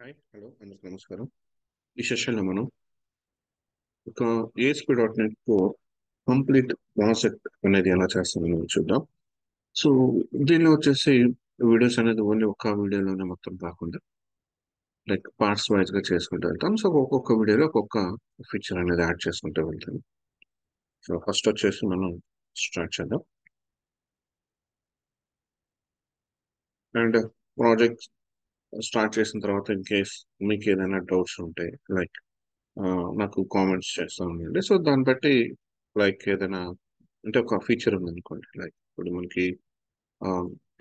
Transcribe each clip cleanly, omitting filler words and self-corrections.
Hi hello అందరికి నమస్కారం. ఈ సెషన్లో మనం ఒక ASP.NET కోర్ కంప్లీట్ కాన్సెప్ట్ అనేది ఎలా చేస్తామని చూద్దాం. సో దీనిలో వచ్చేసి వీడియోస్ అనేది ఓన్లీ ఒక్క వీడియోలోనే మొత్తం కాకుండా లైక్ పార్ట్స్ వైజ్ గా చేసుకుంటూ వెళ్తాం. సో ఒక్కొక్క వీడియోలో ఒక్కొక్క ఫీచర్ అనేది యాడ్ చేసుకుంటూ వెళ్తాం. సో ఫస్ట్ వచ్చేసి మనం స్టార్ట్ చేద్దాం. అండ్ ప్రాజెక్ట్ స్టార్ట్ చేసిన తర్వాత ఇన్ కేస్ మీకు ఏదైనా డౌట్స్ ఉంటే లైక్ నాకు కామెంట్స్ చేస్తూ ఉండండి. సో దాన్ని బట్టి లైక్ ఏదైనా అంటే ఒక ఫీచర్ ఉందనుకోండి, లైక్ ఇప్పుడు మనకి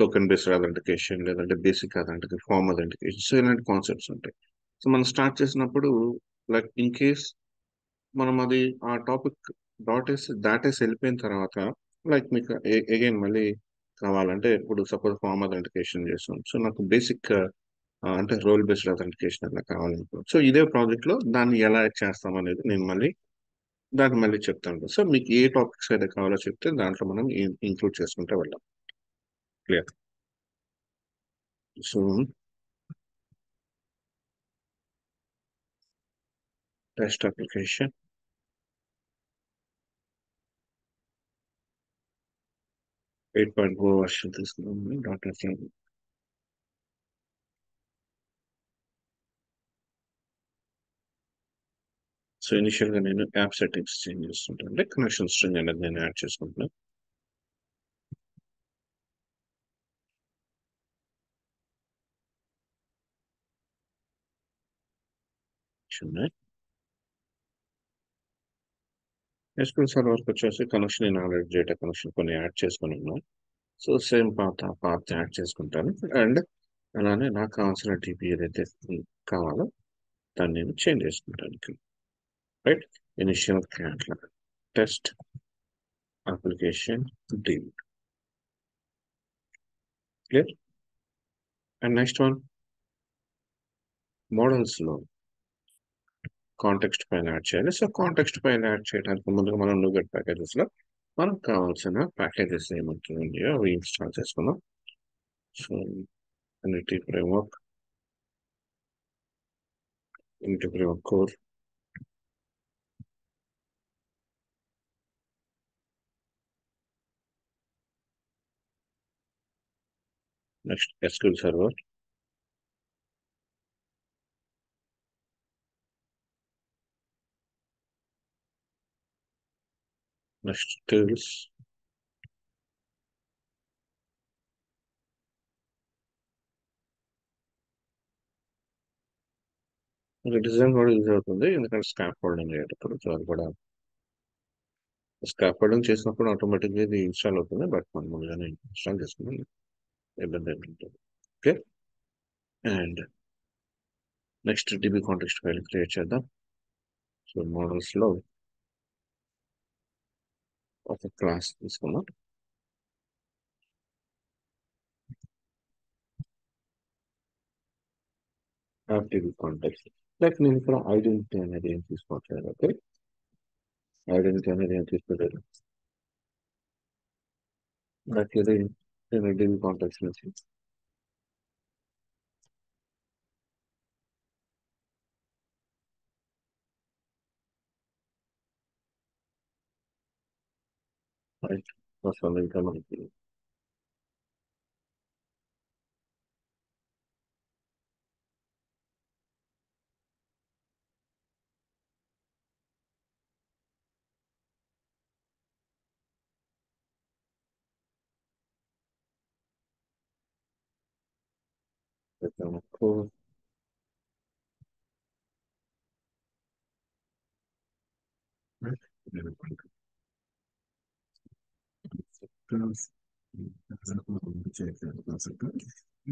టోకెన్ బేస్డ్ అథెంటికేషన్ లేదంటే basic authentication, form authentication, so ఇలాంటి కాన్సెప్ట్స్ ఉంటాయి. సో మనం స్టార్ట్ చేసినప్పుడు లైక్ ఇన్ కేస్ మనం అది ఆ టాపిక్ దాటేసి వెళ్ళిపోయిన తర్వాత లైక్ మీకు అగైన్ మళ్ళీ కావాలంటే ఇప్పుడు సపోజ్ ఫార్మ్ అథెంటికేషన్ చేస్తాం. సో నాకు బేసిక్ అంటే రోల్ బేస్డ్ అథెంటికేషన్ అలా కావాలనుకో, సో ఇదే ప్రాజెక్ట్ లో దాన్ని ఎలా చేస్తాం అనేది నేను మళ్ళీ దాన్ని మళ్ళీ చెప్తాను. సో మీకు ఏ టాపిక్స్ అయితే కావాలో చెప్తే దాంట్లో మనం ఇంక్లూడ్ చేసుకుంటే వెళ్దాం. Clear. So test application 8.4 version తీసుకున్నాం డాట్ నెట్. సో ఇనిషియల్ గా నేను యాప్ సెట్టింగ్స్ చేంజ్ చేస్తుంటాను, అంటే కనెక్షన్ స్ట్రింగ్ అనేది నేను యాడ్ చేసుకుంటున్నాను. ఎస్క్యూఎల్ సర్వర్కి వచ్చేసి కనెక్షన్ నేను ఆల్రెడీ డేటా కనెక్షన్ కొన్ని యాడ్ చేసుకుని ఉన్నాను. సో సేమ్ పాత్ యాడ్ చేసుకుంటాను. అండ్ అలానే నాకు కావాల్సిన డిబి ఏదైతే కావాలో దాన్ని నేను చేంజ్ చేసుకుంటాను. Right. Initial test application dB. Clear. And next one models లో కాంటెక్స్ట్ పైన యాడ్ చేయాలి. సో కాంటెక్స్ట్ పైన యాడ్ చేయడానికి ముందుగా మనం నూగెట్ ప్యాకేజెస్ లో మనకు కావాల్సిన ప్యాకేజెస్ ఏమంటున్నాయో అవి ఇన్స్టాల్ చేసుకుందాం. So Unity framework, Unity framework core, next SQL Server, next tools, design కూడా యూజ్ అవుతుంది ఎందుకంటే స్కాప్ ఫోల్డింగ్ అయ్యేటప్పుడు. సో అది కూడా స్కాప్ ఫోల్డింగ్ చేసినప్పుడు ఆటోమేటిక్గా ఇది ఇన్స్టాల్ అవుతుంది, బట్ మనం ముందుగానే ఇన్స్టాల్ చేసుకుని ఇబ్బంది ఉంటుంది. Okay. And next dB context file create చేద్దాం. సో మోడల్స్ లో ఒక క్లాస్ తీసుకున్నాం. డిబి కాంటెక్స్ట్ లైక్ నేను ఇక్కడ ఐడెంటిటీ అనేది ఏం తీసుకోవట్లేదు. ఓకే. ఐడెంటిటీ అనేది ఏం తీసుకోలేదు. లైక్ ఇది నేను డిబి కాంటెక్స్ట్ నుంచి రైట్ వస్తుంది. ఇంకా మనకి మనకు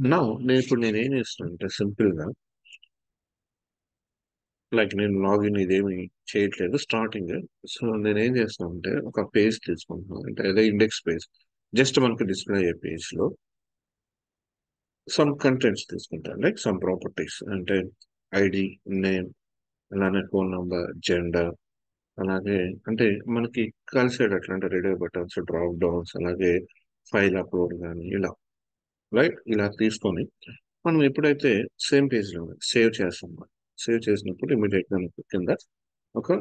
నా నేను ఇప్పుడు నేను ఏం చేస్తున్నా అంటే సింపుల్ గా లైక్ నేను లాగిన్ ఇదేమి చేయట్లేదు స్టార్టింగ్. సో నేను ఏం చేస్తాను అంటే ఒక పేజ్ తీసుకుంటున్నాను, అంటే అదే ఇండెక్స్ పేజ్, జస్ట్ మనకి డిస్ప్లే అయ్యే పేజ్ లో సమ్ కంటెంట్స్ తీసుకుంటాను, లైక్ సమ్ ప్రాపర్టీస్ అంటే ఐడి, నేమ్, అలానే ఫోన్ నంబర్, జెండర్, అలాగే అంటే మనకి కలిసేటట్లు అంటే రేడియో బటన్స్, డ్రాప్ డౌన్స్, అలాగే ఫైల్ అప్లోడ్ కానీ ఇలా రైట్ ఇలా తీసుకొని మనం ఎప్పుడైతే సేమ్ పేజ్లో సేవ్ చేస్తాం, సేవ్ చేసినప్పుడు ఇమీడియట్గా మనకు కింద ఒక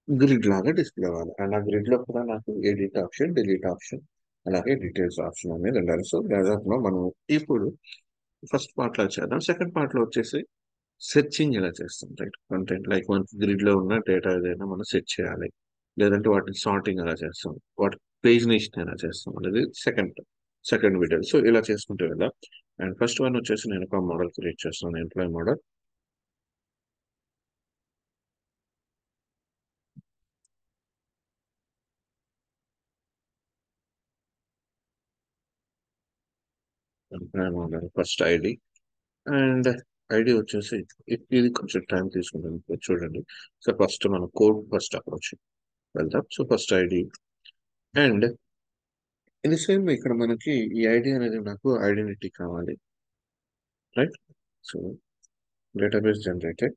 గ్రిడ్ లాగా డిస్ప్లే అవ్వాలి. అండ్ ఆ గ్రిడ్ లో కూడా నాకు ఎడిట్ ఆప్షన్, డిలీట్ ఆప్షన్, అలాగే డీటెయిల్స్ ఆప్షన్ అనేది ఉండాలి. సో దాదాపులో మనం ఇప్పుడు ఫస్ట్ పార్ట్ లో చేద్దాం. సెకండ్ పార్ట్ లో వచ్చేసి సెర్చింగ్ ఎలా చేస్తాం, రైట్? కంటెంట్ లైక్ మనకి గ్రిడ్ లో ఉన్న డేటా ఏదైనా మనం సెర్చ్ చేయాలి, లేదంటే వాటిని సార్టింగ్ ఎలా చేస్తాం, వాటి పేజినేషన్ ఎలా చేస్తాం అనేది సెకండ్ వీడియో. సో ఇలా చేసుకుంటే వెళ్దాం. అండ్ ఫస్ట్ వన్ వచ్చేసి నేను ఒక మోడల్ క్రియేట్ చేస్తాను, employee model. Employee model first ID, and ID వచ్చేసి ఇది కొంచెం టైం తీసుకుంటాం, ఇప్పుడు చూడండి. సో ఫస్ట్ మనం కోడ్ ఫస్ట్ అప్రోచ్ వెళ్దాం. సో ఫస్ట్ ఐడి, అండ్ ఇది సేమ్ ఇక్కడ మనకి ఈ ఐడి అనేది నాకు ఐడెంటిటీ కావాలి, right? So database generated,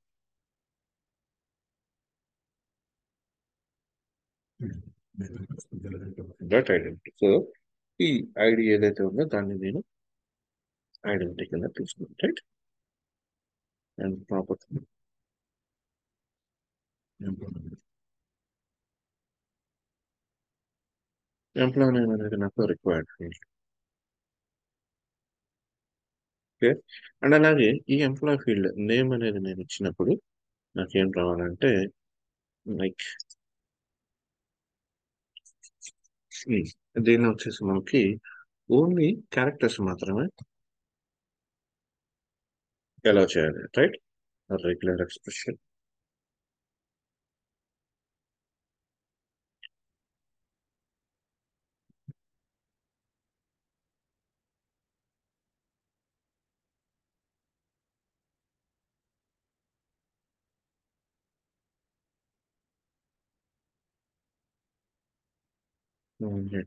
that identity. So ఈ ఐడి ఏదైతే ఉందో దాన్ని నేను ఐడెంటిటీ కింద తీసుకున్నాను, right? And property employee name అనేది నాకు రిక్వైర్డ్ ఫీల్డ్. ఓకే. అండ్ అలాగే ఈ ఎంప్లాయ్ ఫీల్డ్ నేమ్ అనేది నేను ఇచ్చినప్పుడు నాకేం రావాలంటే లైక్ దీనిలో వచ్చేసి మనకి ఓన్లీ క్యారెక్టర్స్ మాత్రమే ఎలా చేయాలి, right? Regular expression,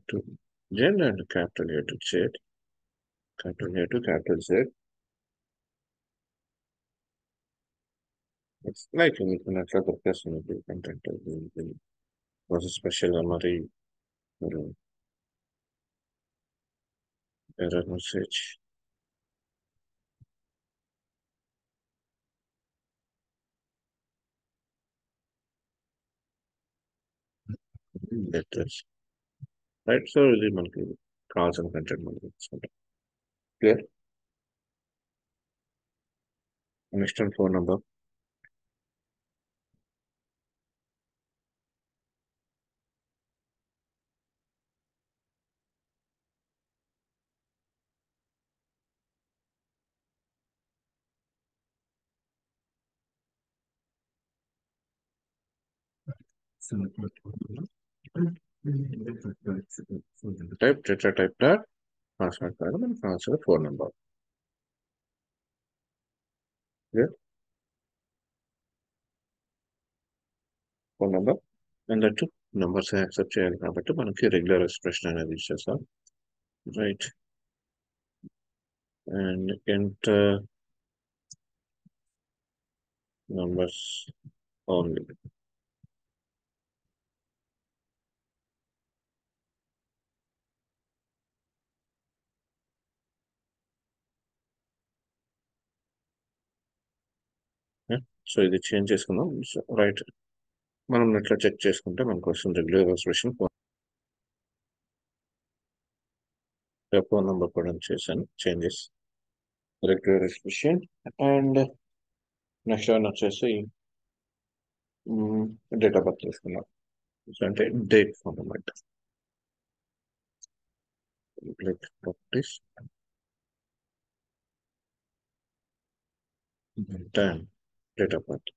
to gen and capital A to Z, capital A to capital Z. It's like మీకు నట్లా దొరికేస్తుంది కంటెంట్. ప్రాసెస్ స్పెషల్గా మరి మీరు error message letters, right? So ఇది మనకి కావాల్సిన కంటెంట్ మనకి తీసుకుంటాం. Clear? Next phone number. Type data type dot password కాదు, మనకు కావాల్సిన phone number. Clear? Phone number and that numbers accept చేయాలి కాబట్టి మనకి రెగ్యులర్ ఎక్స్ప్రెషన్ అనేది ఇచ్చేస్తాం, right? And enter numbers only. So ఇది చేంజ్ చేసుకుందాం. సో రైట్, మనం ఇట్లా చెక్ చేసుకుంటే మనకు వస్తుంది రెగ్యులర్ ఎక్స్ప్రెషన్. ఫోన్ నెంబర్ కూడా చేశాను changes, regular expression. And next one వచ్చేసి డేట్ ఆఫ్ బర్త్ తీసుకున్నాం. సో అంటే date format, like properties, time, date of birth.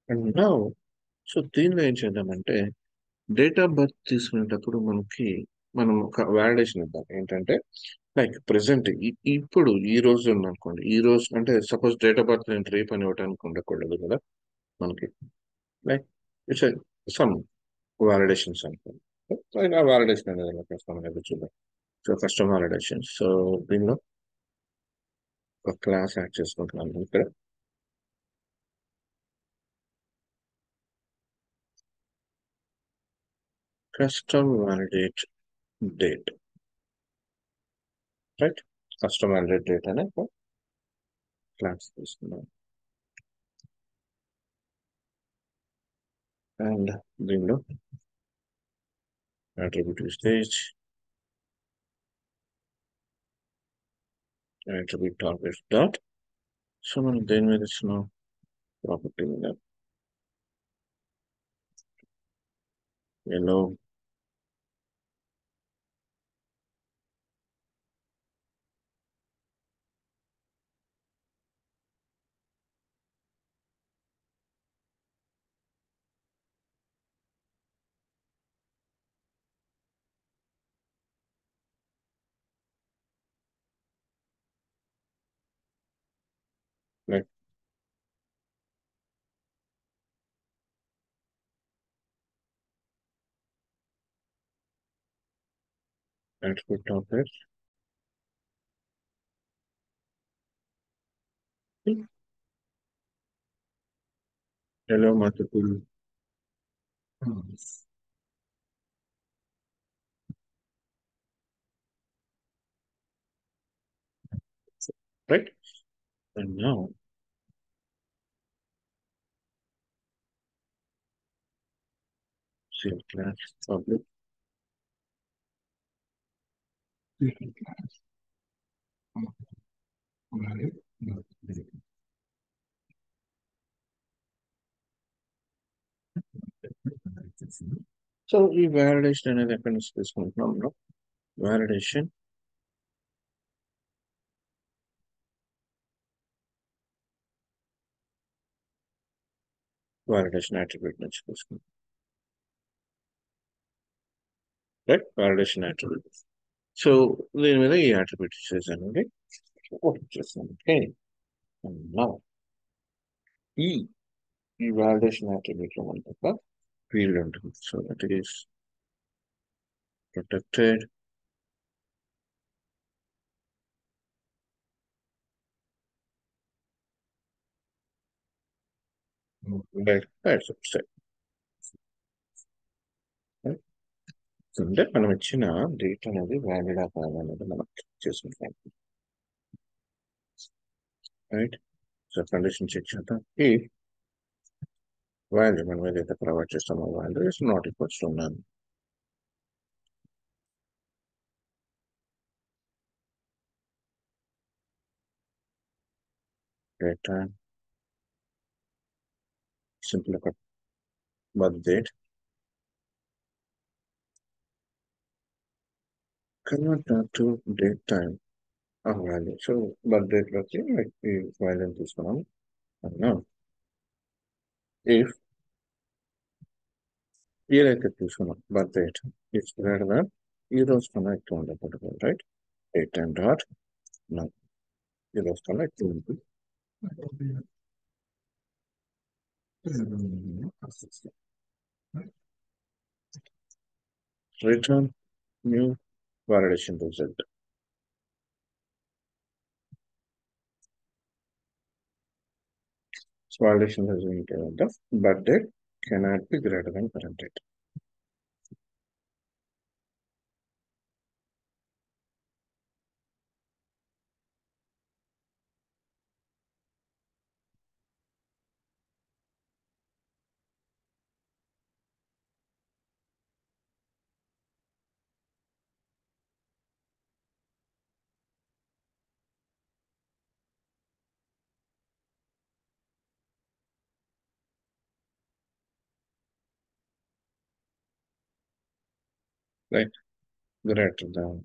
And now, so దీనిలో ఏం చేద్దామంటే డేట్ ఆఫ్ బర్త్ తీసుకునేటప్పుడు మనకి మనం ఒక వాలిడేషన్ ఇద్దాం ఏంటంటే లైక్ ప్రెసెంట్ ఇప్పుడు ఈ రోజు ఉందనుకోండి ఈ రోజు అంటే సపోజ్ డేట్ ఆఫ్ బర్త్ నేను రేపు అని ఇవ్వడానికి ఉండకూడదు కదా మనకి లైక్ ఇట్స్ సమ్ వాలిడేషన్స్ అనుకోండి సో ఆ వాలిడేషన్ అనేది ఎలా చేస్తాం అనేది చూద్దాం సో కస్టమ్ వాలిడేషన్ సో దీనిలో ఒక క్లాస్ యాడ్ చేసుకుంటున్నాను ఇక్కడ custom validate date right custom validate date అనే క్లాస్ తీసుకున్నాం అండ్ దీనిలో attribute stage attribute target dot so మనం దేని మీద ఇస్తున్నాం ప్రాపర్టీ మీద yellow like attribute target yellow multiple right and now save class public so ఈ వాలిడేషన్ అనేది ఎక్కడి నుంచి తీసుకుంటున్నాం వాలిడేషన్ వాలిడేషన్ అట్రిబ్యూట్ నుంచి తీసుకుంటాం రైట్ వాలిడేషన్ అట్రిబ్యూట్ సో దీని మీద ఈ అట్రిబ్యూట్ చేశాను చేస్తాను ఓకే now ఈ ఈ వాలిడేషన్ అట్రిబ్యూట్ లో మనకు ఒక ఫీల్డ్ ఉంటుంది so that is protected right set అంటే మనం ఇచ్చిన డేట్ అనేది వ్యాలిడ్ కావాలనేది మనం చెక్ చేసుకుంటాం రైట్ సో కండిషన్ చెక్ చేద్దాం ఈ వాల్యూ మనం ఏదైతే ప్రొవైడ్ చేస్తామో value is not equals to null data simple ఒక birth date convert to date time ఆ వాల్యూ సో బర్త్ డేట్ లోకి ఈ వాల్యూని తీసుకున్నాం అవునా ఇఫ్ ఏదైతే తీసుకున్నాం birth date it's greater than ఈ రోజు కన్నా ఎక్కువ ఉండకూడదు right date time dot now ఈ రోజు కన్నా ఎక్కువ ఉంటుంది return new validation result. So validation has been given the but date cannot be greater than current date. Right? Greater than.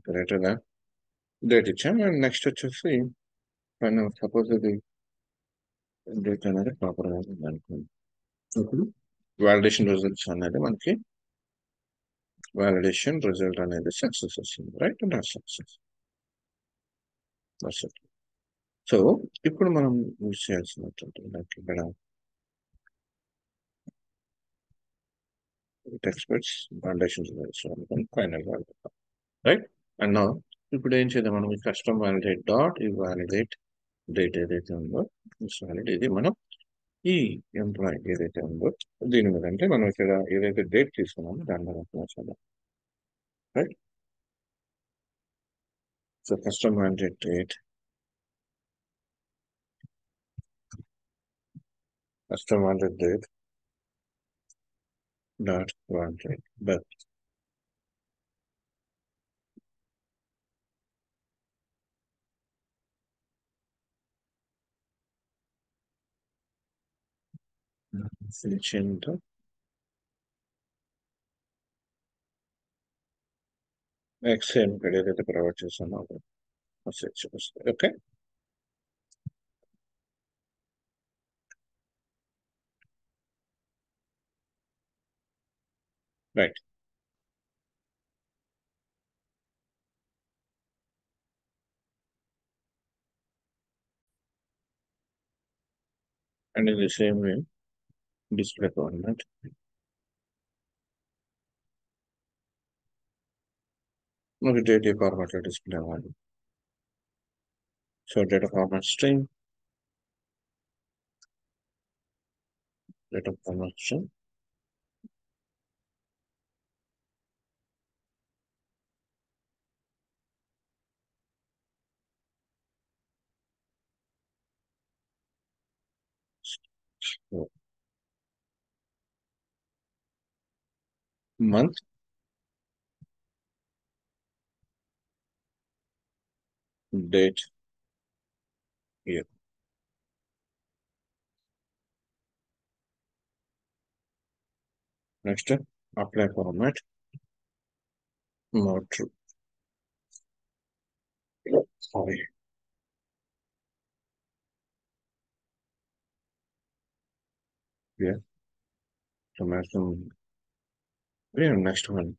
Greater than date ఇచ్చాం. అండ్ నెక్స్ట్ వచ్చేసి పైన suppose ఇది date అనేది ప్రాపర్ గా ఉంది అనుకోండి. ఇప్పుడు వాలిడేషన్ రిజల్ట్స్ అనేది మనకి వాలిడేషన్ రిజల్ట్ అనేది సక్సెస్ వస్తుంది, రైట్? And success. సో ఇప్పుడు మనం యూజ్ చేయాల్సినటువంటి like ఇక్కడ ఎక్స్పర్ట్స్ వాలిడేషన్ రిజల్ట్స్ అనుకోండి, ఫైనల్ వాలిడేట్, రైట్? అండ్ నా ఇప్పుడు ఏం చేద్దాం, మనం ఈ కస్టమ్ వాలిడేట్ డాట్ ఈ వాలిడేట్ డేట్ ఏదైతే ఉందో ఇది మనం ఈ ఎంప్లాయ్ ఏదైతే ఉందో దీని మీద, అంటే మనం ఇక్కడ ఏదైతే డేట్ తీసుకున్నామో దాని మీద అప్లై చేద్దాం, right? So custom validate date, custom validate date dot validate birth. Finishing same ఇక్కడ ఏదైతే ప్రొవైడ్ చేస్తామో మెసేజ్ వస్తుంది, ఓకే? రైట్. అండ్ ఇది సేమ్ వే డిస్ప్లే ఫార్మాట్, మనకి డేటా ఫార్మాట్ లో డిస్ప్లే అవ్వాలి. So data format string, data format string, month, date, year. Next apply format not true, sorry, next one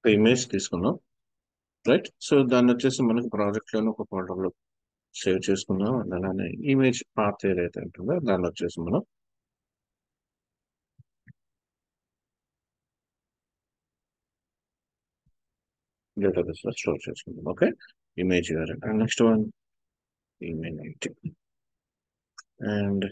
image తీసుకున్నాం, right? So దాన్ని వచ్చేసి మనకి project లోనే ఒక ఫోల్డర్ సేవ్ చేసుకుందాం. అలానే ఇమేజ్ పాత్ ఏదైతే ఉంటుందో దాన్ని వచ్చేసి మనం డేటాబేస్ లో స్టోర్ చేసుకుందాం, okay? Image and next one image it and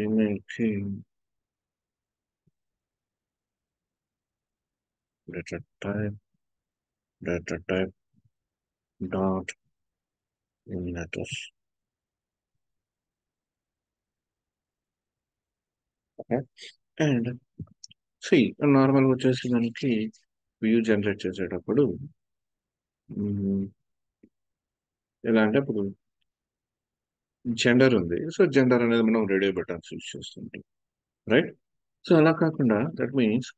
image data type dot in letters, okay? And see normal వచ్చేసి మనకి వ్యూ జనరేట్ చేసేటప్పుడు మ్, ఎలా అంటే ఇప్పుడు జెండర్ ఉంది, సో జెండర్ అనేది మనం రేడియో బటన్స్ యూజ్ చేస్తుంటాం, రైట్? సో అలా కాకుండా దట్ మీన్స్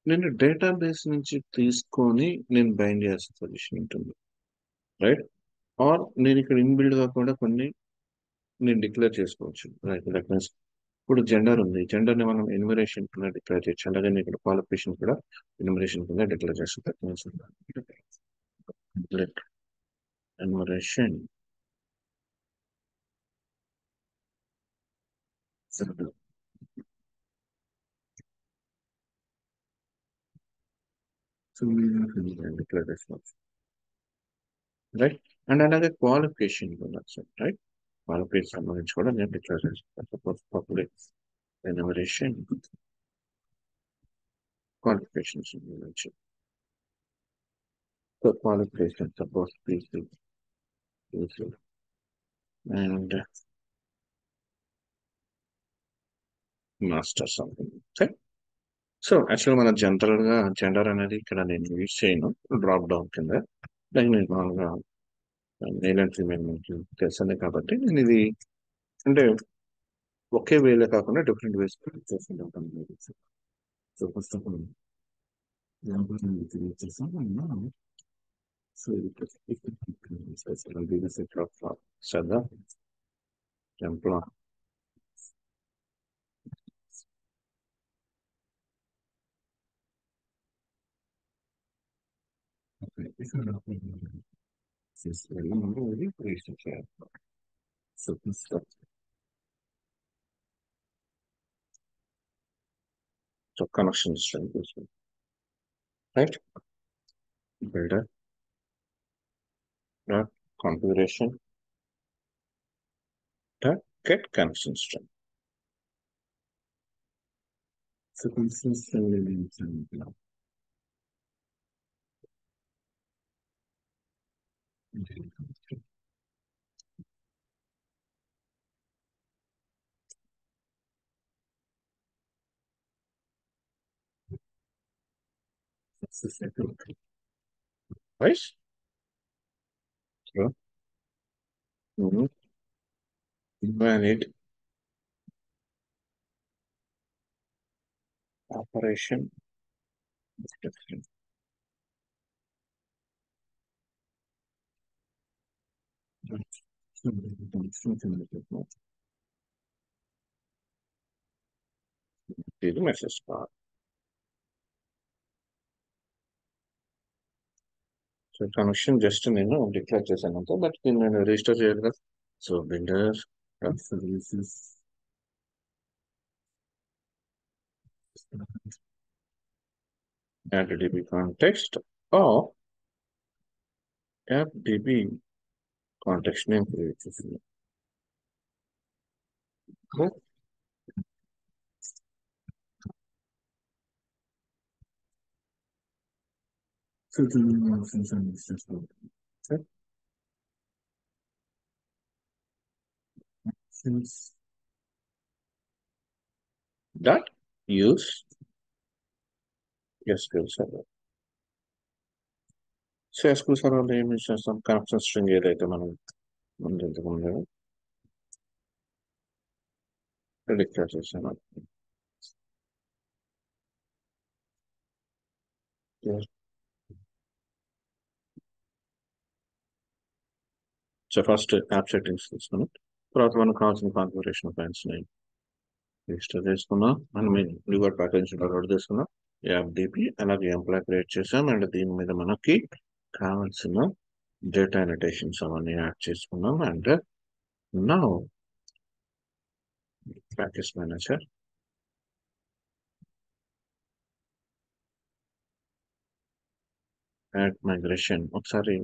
నేను డేటాబేస్ నుంచి తీసుకొని నేను బైండ్ చేసే పొజిషన్ ఉంటుంది, రైట్? ఆర్ నేను ఇక్కడ ఇన్బిల్డ్ గా కూడా కొన్ని నేను డిక్లేర్ చేసుకోవచ్చు, రైట్? దట్ మీన్స్ ఇప్పుడు జెండర్ ఉంది. జెండర్‌ని మనం ఎన్యుమరేషన్ కింద డిక్లేర్ చేయొచ్చు. అలాగే ఇక్కడ క్వాలిఫికేషన్ కూడా ఎన్యుమరేషన్ కింద డిక్లేర్ చేస్తాం. That means complete enumeration. So declare చేస్తాం. రైట్. అండ్ అలాగే క్వాలిఫికేషన్ కూడా రైట్. క్వాలిఫికేషన్ సంబంధించి కూడా నేను డిక్లేర్ చేస్తాను. సపోజ్ పబ్లిక్ ఎన్యుమరేషన్ క్వాలిఫికేషన్స్ సంబంధించి. So qualification, suppose PC, and master something. Okay. So యాక్చువల్గా మన జనరల్గా జెండర్ అనేది ఇక్కడ నేను యూజ్ చేయను. డ్రాప్ డౌన్ కింద లైక్ నేను మామూలుగా మేల్ అండ్ ఫీమేల్ మనకి తెలిసిందే కాబట్టి నేను ఇది అంటే ఒకే వేలో కాకుండా డిఫరెంట్ వేస్ చేస్తుంటాను. సో ఫస్ట్ ఆఫ్ ఆల్ చేస్తాం. సో సెట్ ఆఫ్ శ్రద్ధ employee. So connection strength is right. Builder dot configuration dot get connection strength. So connection strength now. Right? So, invalid operation different. The message bar. So connection just declare చేశాను అంతే, but దీన్ని నేను register చేయాలి కదా. So builder services add db context or app db context name create చేసింది. So since that use SQL Server. So SQL Server లో ఏమి చేస్తాం, కనెక్షన్ స్ట్రింగ్ ఏదైతే మనం ముందు ఇంతకుముందు డిక్లేర్ చేసాము. సో ఫస్ట్ యాప్ సెట్టింగ్స్ తీసుకున్నాం, తర్వాత మనకు కావాల్సిన కాన్ఫిగరేషన్ ఫైల్స్ ని రిజిస్టర్ చేసుకున్నాం. మనం న్యూగా ప్యాకేజ్ డౌన్లోడ్ చేసుకున్నాం, యాప్ డిపి, అలాగే ఎంప్లాయ్ క్రియేట్ చేసాం. అండ్ దీని మీద మనకి కావాల్సిన డేటా అనోటేషన్స్ అవన్నీ యాడ్ చేసుకున్నాం. And now package manager add migration, ఒకసారి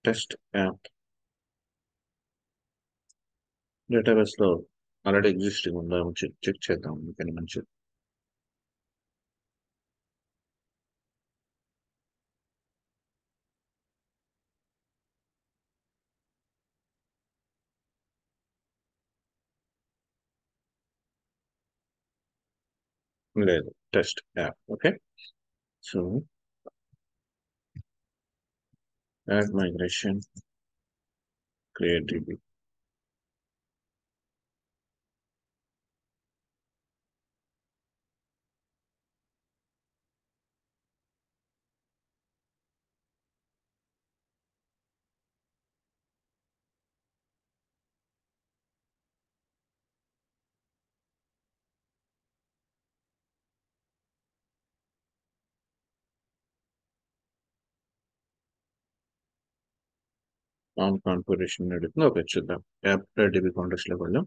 టెస్ట్ యాప్ డేటాబేస్ లో ఆల్రెడీ ఎగ్జిస్టింగ్ ఉందా చెక్ చేద్దాం. అందుకని మంచిది. లేదు, test app. Okay. So add migration create dB. On configuration అడుగుతుంది. ఓకే, చూద్దాం. యాప్ డిబి కాంటెక్స్ట్ లోకి వెళ్దాం.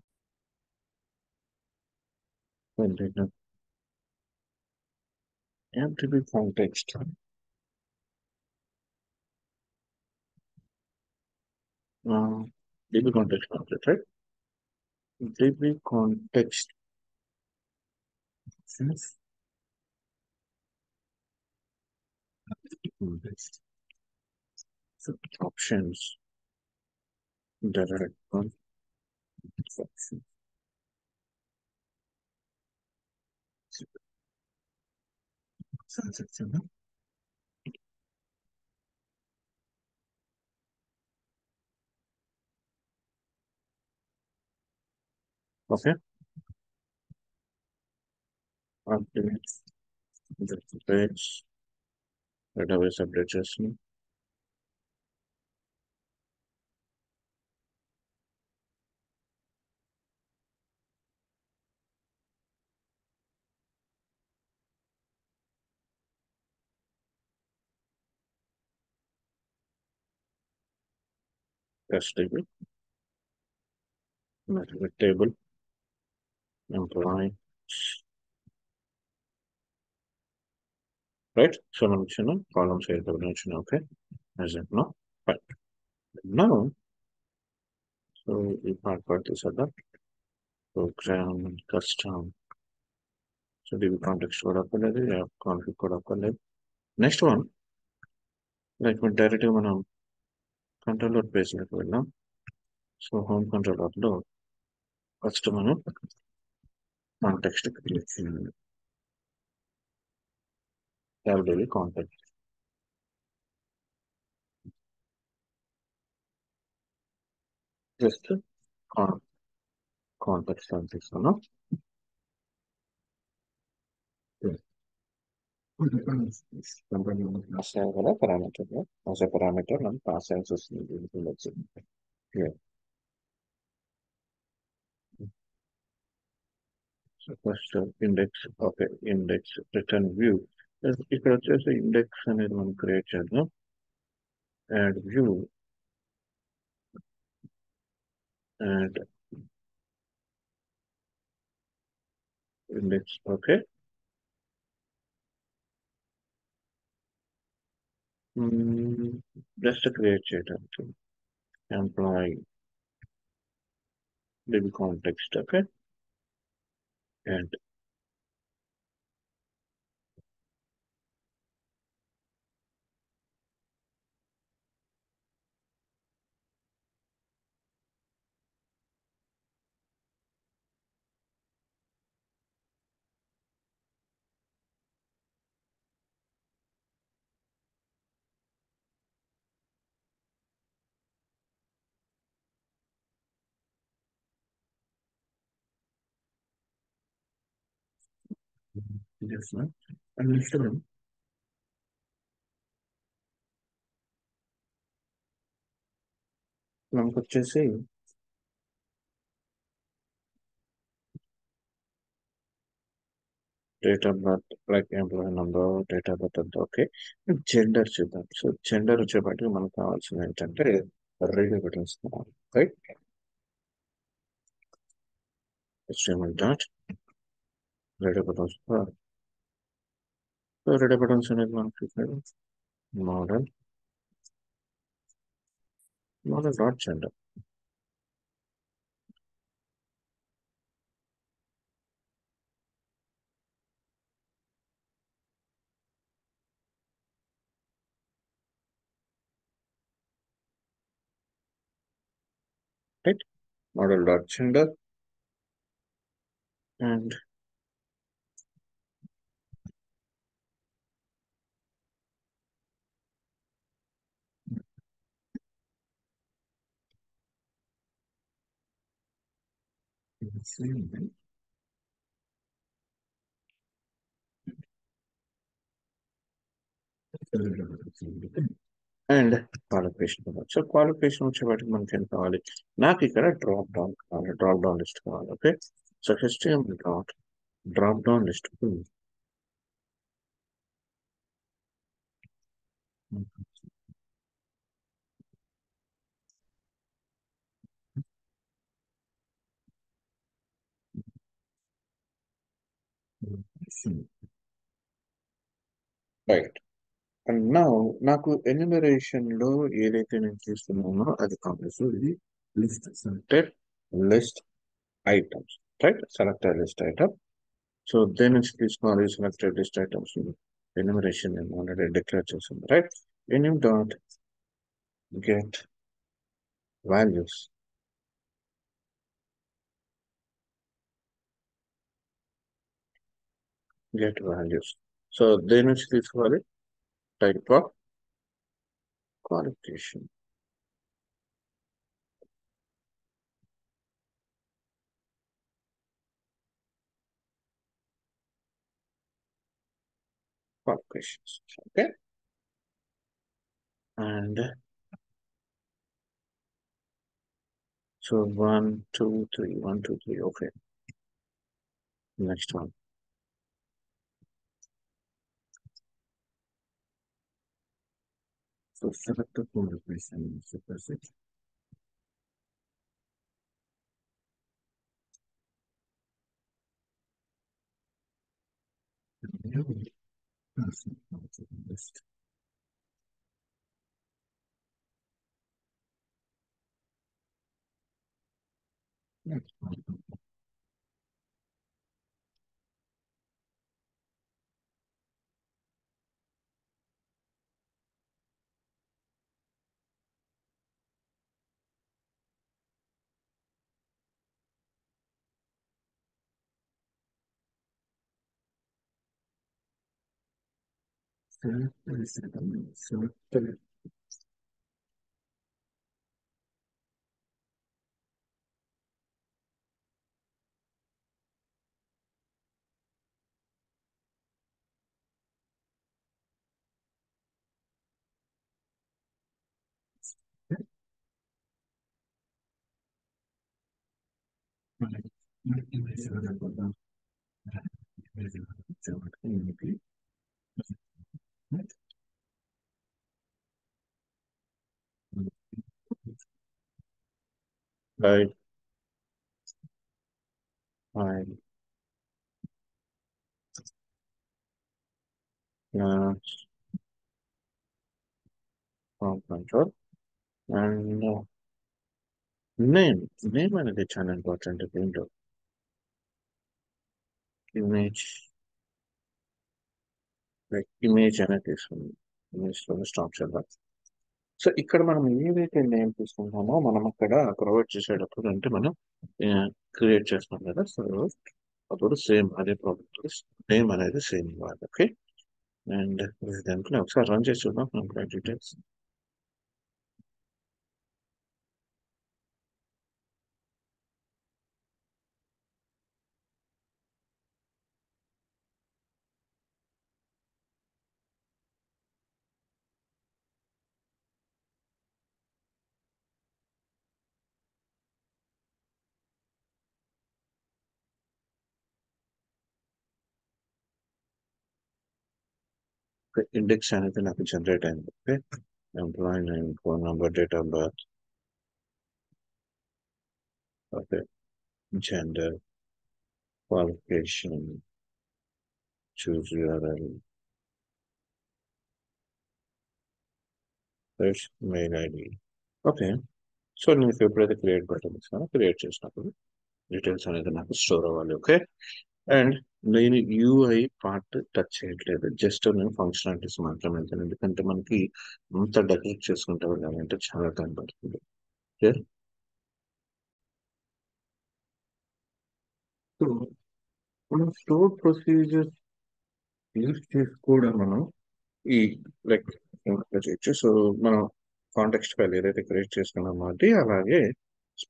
App dB context dB context right. DB context options, direct option. Okay, update the page, database update చేస్తున్నాం. Test table, table, employee, right? So మనం ఇచ్చిన columns ఏదో ఇచ్చిన, okay, as of now, right. Now, so ఈ part తీసేద్దాం. Program custom, so DB context కూడా అక్కర్లేదు, app config కూడా అక్కర్లేదు. Next one, like డైరెక్ట్గా మనం కంట్రోలర్ పేజ్ లోకి వెళ్దాం. సో హోమ్ కంట్రోలర్ లో ఫస్ట్ మనం కాంటెక్స్ట్ క్రియేట్ చేయాలి. ఆల్రెడీ కాంటెక్స్ట్ జస్ట్ కాంటెక్స్ట్ అని తీసుకున్నాం. పాస్ అయ్యాలి కదా పారామీటర్, యాజ్ ఎ పారామీటర్ మనం పాస్ చేయాల్సి వస్తుంది. దీనికి వచ్చింది first index, okay, index return view. ఇక్కడ వచ్చేసి ఇండెక్స్ అనేది మనం క్రియేట్ చేద్దాం. Add view and index, okay. Just create చేయడానికి employee DB context, okay. And and next మనకు వచ్చేసి date of birth, like employee number, date of birth అంతా okay. Gender చూద్దాం. సో జెండర్ వచ్చేపాటికి మనకు కావాల్సింది ఏంటంటే రేడియో బటన్స్ కావాలి, right. HTML dot radio buttons. So radio buttons అనేది మనకి model model dot gender. Right, model dot gender and and qualification కావాలి. సో క్వాలిఫికేషన్ వచ్చేవాటికి మనకి ఏం కావాలి? నాకు ఇక్కడ డ్రాప్ డౌన్ కావాలి, డ్రాప్ డౌన్ లిస్ట్ కావాలి, okay. So HTML dot drop down list right. And now నాకు ఎన్యూమరేషన్ లో ఏదైతే నేను చూస్తున్నానో అది కావాలి. సో ఇది list selected list items. Right, selected list item. So దేని నుంచి తీసుకోవాలి సెలెక్టెడ్ లిస్ట్ ఐటమ్స్? ఎన్యూమరేషన్ నేను ఆల్రెడీ డిక్లేర్ చేసింది. Right, enum dot get values. Get values. So దేని నుంచి తీసుకోవాలి? Type of qualification. Qualifications. Okay. And so one, two, three, one, two, three. Okay. Next one. So select the qualification. So press it. List. Next one. Select the settlement. Select the right. Fine. Uh, from control and name అనేది చాలా important. దీంట్లో image, like image అనేది తీసుకుంది. Image లో stop చేద్దాం. So ఇక్కడ మనం ఏదైతే నేమ్ తీసుకుంటామో మనం అక్కడ ప్రొవైడ్ చేసేటప్పుడు అంటే మనం క్రియేట్ చేస్తాం కదా. సో అప్పుడు సేమ్ అదే ప్రాబ్లమ్ నేమ్ అనేది సేమ్ ఇవ్వాలి. ఓకే. అండ్ దాంట్లో ఒకసారి రన్ చేసి చూద్దాం ఎంప్లాయ్ డీటెయిల్స్. ఇండెక్స్ అనేది నాకు జనరేట్ అయింది. Okay. Employee name, phone number, date of birth, okay, gender, qualification, choose URL, mail ID. Okay. So నేను ఎప్పుడైతే క్రియేట్ బటన్ ఇస్తానో క్రియేట్ చేసినప్పుడు డీటెయిల్స్ అనేది నాకు స్టోర్ అవ్వాలి. ఓకే. అండ్ నేను యూఐ పార్ట్ టచ్ చేయట్లేదు, జస్ట్ నేను ఫంక్షనాలిటీస్ మాత్రమే వెళ్తాను. ఎందుకంటే మనకి అంత డెకరేట్ చేసుకుంటే వెళ్ళాలంటే చాలా టైం పడుతుంది. ఓకే. సో మనం స్టోర్ ప్రొసీజర్స్ యూజ్ చేసి కూడా మనం ఈ లైక్ చేయొచ్చు. సో మనం కాంటెక్స్ట్ ఫైల్ ఏదైతే క్రియేట్ చేసుకున్నామో అది అలాగే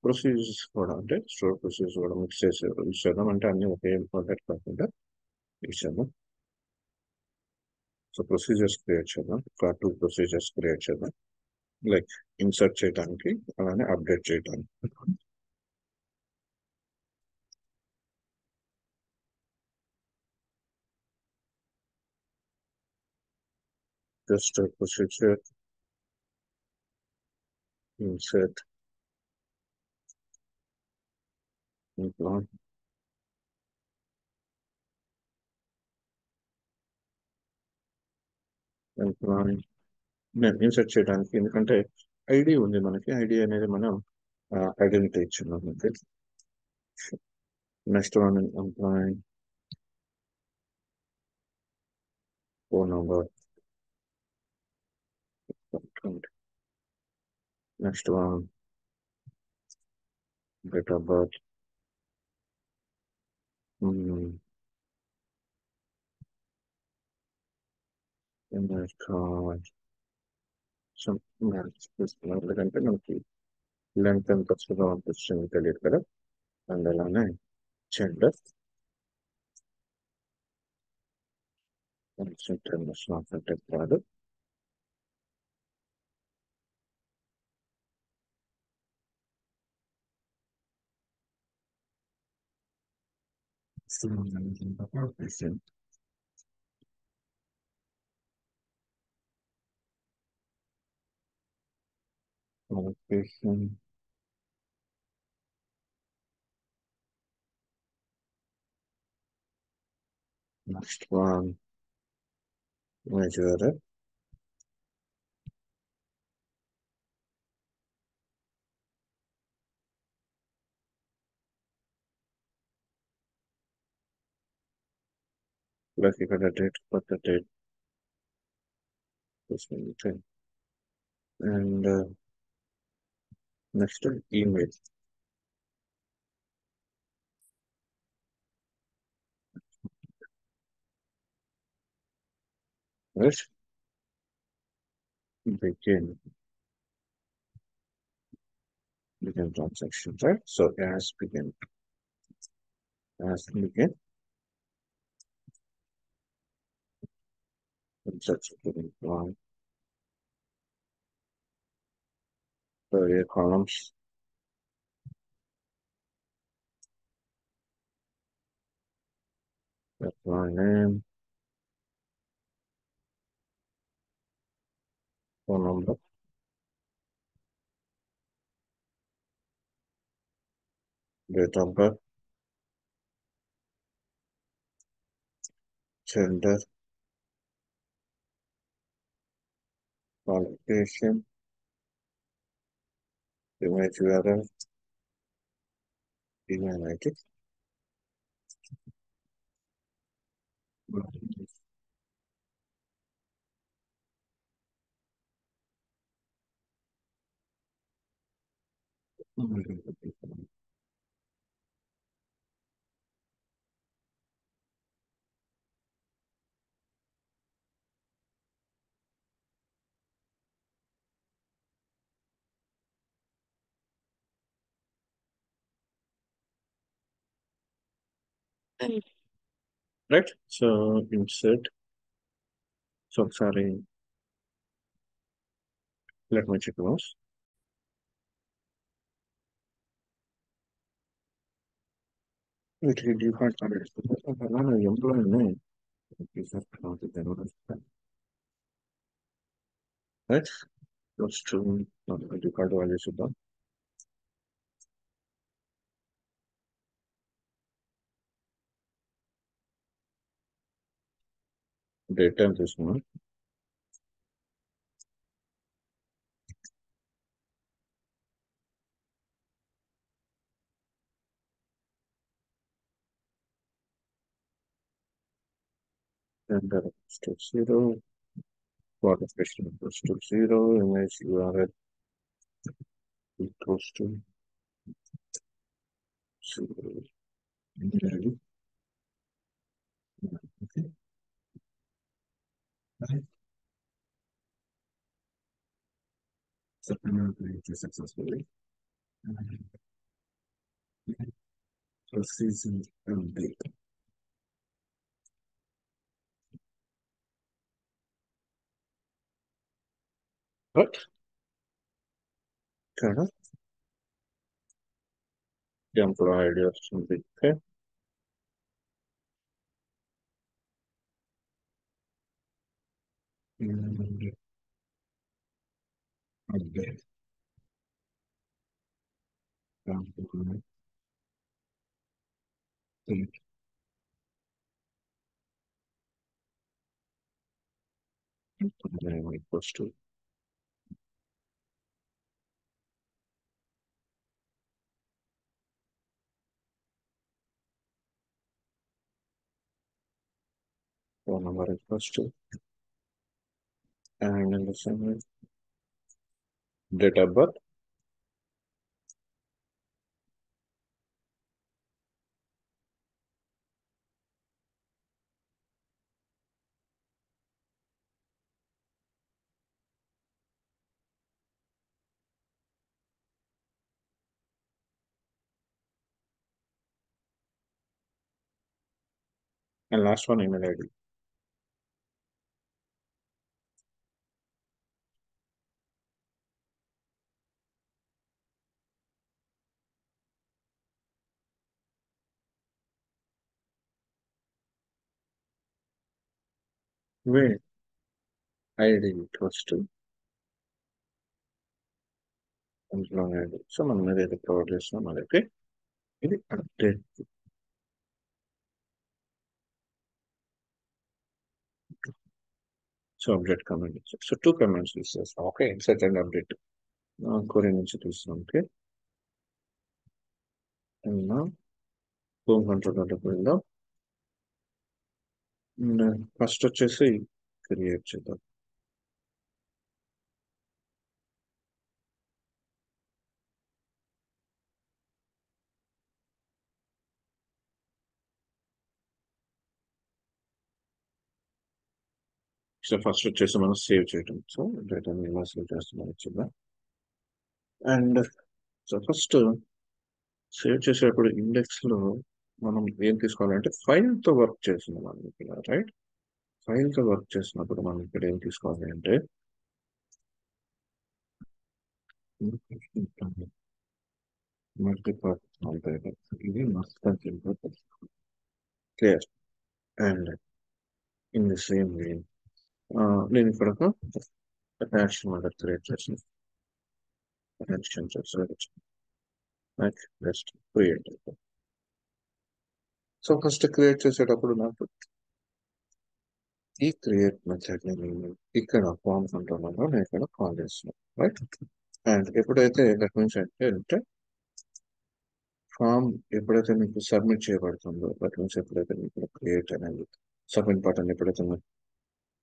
ప్రొసీజర్స్ కూడా అంటే స్టోర్ ప్రొసీజర్స్ కూడా మిక్స్ చేసి యూజ్ చేద్దాం. అంటే అన్ని ఒకే ఇంపార్టెంట్ కాకుండా యూజ్ చేద్దాం. సో ప్రొసీజర్స్ క్రియేట్ చేద్దాం. ఒక 2 ప్రొసీజర్స్ క్రియేట్ చేద్దాం. లైక్ ఇన్సర్ట్ చేయడానికి అలానే అప్డేట్ చేయడానికి. Just procedure insert employee employee నేను ఇన్సర్ట్ చేయడానికి, ఎందుకంటే ఐడి ఉంది మనకి, ఐడి అనేది మనం ఐడెంటిటీ ఇచ్చున్నాం అంతే. Next one employee phone number. Next one date of birth. ఎందుకంటే మనకి లెంత్ ఎంత వస్తుందో అనిపిస్తుంది తెలియదు కదా. అండ్ అలానే జెండర్ ఇంటర్నేషనల్ అంటే కాదు. Location. Next one, measure. Like you got a date, put the date, this one, okay. And next one, email. Right? Begin. Begin transaction, right? So as begin. As begin. Such one. So your columns. That's my name, phone number, date of birth, gender, qualification, image URL, email ID. Right? So insert. So sorry, let me check once. It will default card. Employee name. Is that counted? Right? Close to default value super. Data this one. And to 0. Qualification equals to 0. Image URL equals to 0. Okay. Right. Supplement successfully. So season and date. But kind of the employee ID or something. Okay. And update. Date. name equals to phone number equals to, and in the same way, date of birth, and last one email ID. Where ID equals to employee ID. So మనం ఏదైతే provide చేస్తున్నాం అదైతే ఇది update. So update command ఇచ్చారు. So two commands use చేస్తాం. Okay, insert and update Korean నుంచి తీస్తున్నాం. Okay, and home control వెళ్దాం. ఫస్ట్ వచ్చేసి క్రియేట్ చేద్దాం. సో ఫస్ట్ వచ్చేసి మనం సేవ్ చేయడం. సో డేటాని ఎలా సేవ్ చేస్తామని చూద్దాం. అండ్ సో ఫస్ట్ సేవ్ చేసేటప్పుడు ఇండెక్స్ లో మనం ఏం తీసుకోవాలంటే ఫైల్ తో వర్క్ చేస్తున్నాం మనం ఇక్కడ, రైట్? ఫైల్ తో వర్క్ చేసినప్పుడు మనం ఇక్కడ ఏం తీసుకోవాలి అంటే మల్టీపర్పస్ డేటా. ఇది మొత్తం clear. And in the same way నేను ఇక్కడ ఒక అటాచ్మెంట్ మోడల్ క్రియేట్ చేసిన attachment just create. So first create చేసేటప్పుడు నాకు ఈ క్రియేట్ మెథడ్ ని నేను ఇక్కడ ఫామ్ కంట్రోలర్లో నేను ఇక్కడ కాల్ చేస్తున్నాను, రైట్? అండ్ ఎప్పుడైతే దట్ మీన్స్ అంటే ఫామ్ ఎప్పుడైతే మీకు సబ్మిట్ చేయబడుతుందో, దట్ మీన్స్ ఎప్పుడైతే మీకు క్రియేట్ అనేది సబ్మిట్ బటన్ ఎప్పుడైతే నేను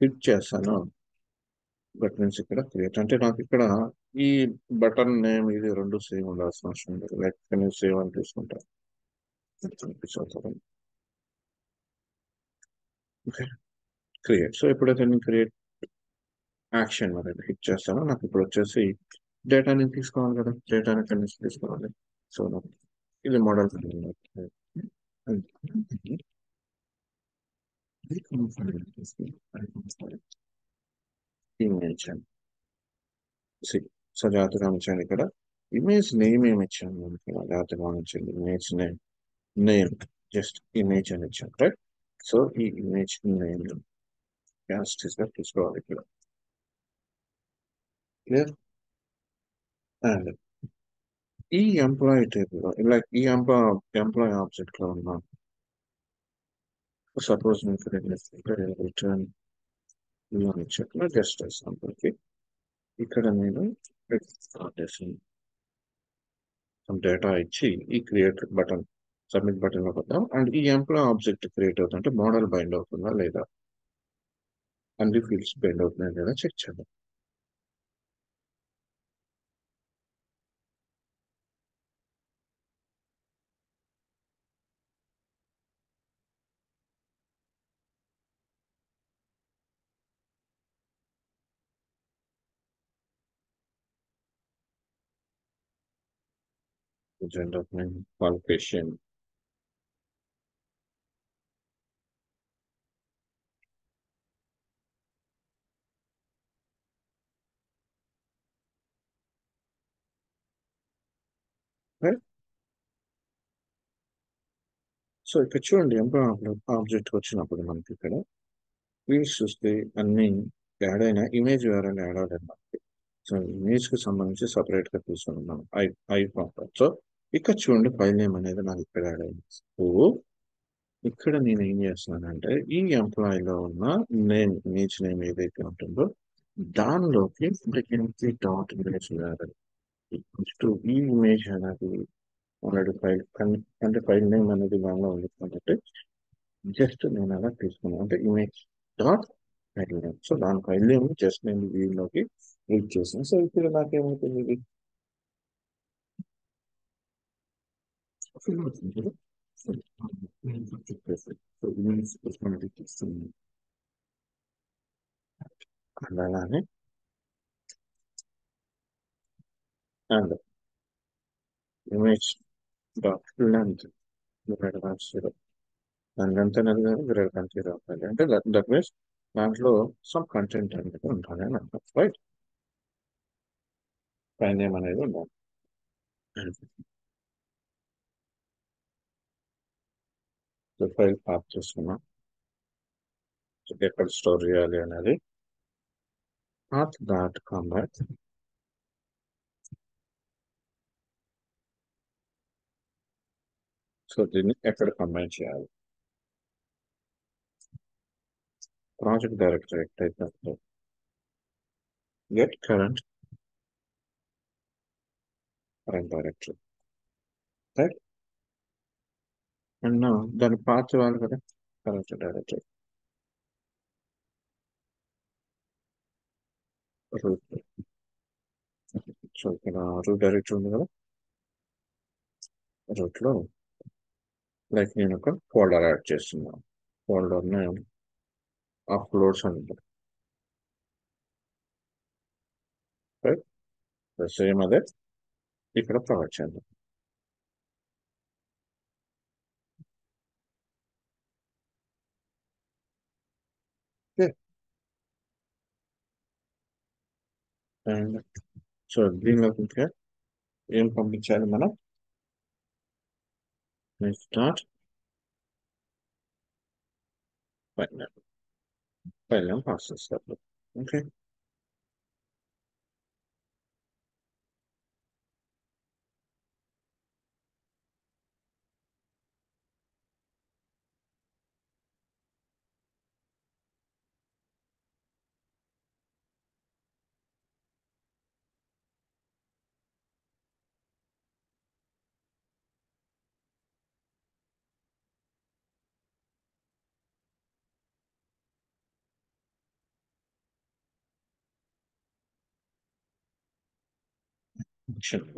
క్లిక్ చేస్తానో, దట్ మీన్స్ ఇక్కడ క్రియేట్ అంటే నాకు ఇక్కడ ఈ బటన్ నేమ్ ఇది రెండు సేమ్ ఉండాల్సిన అవసరం లేదు. లైక్ నేను సేవ్ అని తీసుకుంటాను. Okay, create. సో ఎప్పుడైతే నేను క్రియేట్ యాక్షన్ అనేది హిట్ చేస్తానో నాకు ఇప్పుడు వచ్చేసి డేటాని తీసుకోవాలి కదా, డేటాని ఎక్కడి నుంచి తీసుకోవాలి. సో నాకు ఇది మోడల్ ఇమేజ్ అని సో జాగ్రత్తగా గమనించండి. ఇక్కడ ఇమేజ్ నేమ్ ఏమి ఇచ్చాను నేను ఇక్కడ, జాగ్రత్తగా గమనించండి. Image name name just image అని ఇచ్చాను, రైట్? సో ఈ ఇమేజ్ నేమ్ క్యాస్ట్ గా తీసుకోవాలి ఇక్కడ, క్లియర్? అండ్ ఈ ఎంప్లాయీ టేబుల్ లో లైక్ ఈ ఎంప్లాయీ ఆబ్జెక్ట్ లో ఉన్న సపోజ్ మీకు రిటర్న్ ఇచ్చాను జస్ట్ ఎగ్జాంపుల్కి ఇక్కడ నేను డేటా ఇచ్చి ఈ క్రియేట్ బటన్ సబ్మిట్ బటన్ లో కొద్దాం. అండ్ ఈ ఎంప్లాయ్ ఆబ్జెక్ట్ క్రియేట్ అవుతుంటే మోడల్ బైండ్ అవుతుందా లేదా, అన్ని ఫీల్డ్స్ బైండ్ అవుతున్నాయి లేదా చెక్ చేద్దాం. Gender name, qualification, right? So ఇక్కడ చూడండి, ఎంప్లాయ్ ఆబ్జెక్ట్ వచ్చినప్పుడు మనకి ఇక్కడ ఫీల్డ్స్ చూస్తే అన్ని యాడ్ అయినా ఇమేజ్ వేరే యాడ్ అవ్వలేదు. సో ఇమేజ్ కి సంబంధించి సపరేట్ గా తీసుకున్నాం ఐ ఫామ్. సో ఇక్కడ చూడండి ఫైల్ నేమ్ అనేది నాకు ఇక్కడ యాడ్ అయింది. సో ఇక్కడ నేను ఏం చేస్తున్నానంటే ఈ ఎంప్లాయీలో ఉన్న నేమ్ ఇమేజ్ నేమ్ ఏదైతే ఉంటుందో దానిలోకి ఫ్రీక్వెన్సీ డాట్ ఇమేజ్ ఫస్ట్ ఈ ఇమేజ్ అనేది ఆల్రెడీ ఫైల్ అంటే ఫైల్ నేమ్ అనేది దానిలో ఉంది కాబట్టి జస్ట్ నేను అలా తీసుకున్నాను అంటే image dot file name so దాని ఫైల్ నేమ్ జస్ట్ నేను దీనిలోకి రీడ్ చేసాను సో ఇప్పుడు నాకేమవుతుంది ఇది ఫిల్ అవుతుంది కదా సో చెప్పేసి సో ఇమేజ్ పర్సనాలిటీ ఇస్తుంది అండ్ అలానే and image dot length divide by zero దాని లెంత్ అనేది డివైడ్ బై జీరో అవుతుంది అంటే దట్ మీన్స్ దాంట్లో సమ్ కంటెంట్ అనేది ఉండాలి అని అర్థం రైట్ ఫైల్ నేమ్ అనేది ఉండాలి ఫైల్ పాప్ చేసుకున్నాం ఎక్కడ స్టోర్ చేయాలి అనేది path డాట్ కాంబాట్ సో దీన్ని ఎక్కడ కంబైన్ చేయాలి project directory type get current directory right and దాని పాత్ ఇవ్వాలి కదా కరెంట్ డైరెక్టరీ రూట్ సో ఇక్కడ రూట్ డైరెక్టరీ ఉంది కదా రూట్ లో లైక్ నేను ఒక ఫోల్డర్ యాడ్ చేస్తున్నాను ఫోల్డర్ నేమ్ అప్లోడ్స్ అని ఉంటుంది రైట్ సేమ్ అదే ఇక్కడ ప్రొవైడ్ చేద్దాం ఓకే అండ్ సో దీనిలోకి ఇంకా ఏం పంపించాలి మనం స్టార్ట్ ఫైల్ నేమ్ పాస్ చేస్తారు ఓకే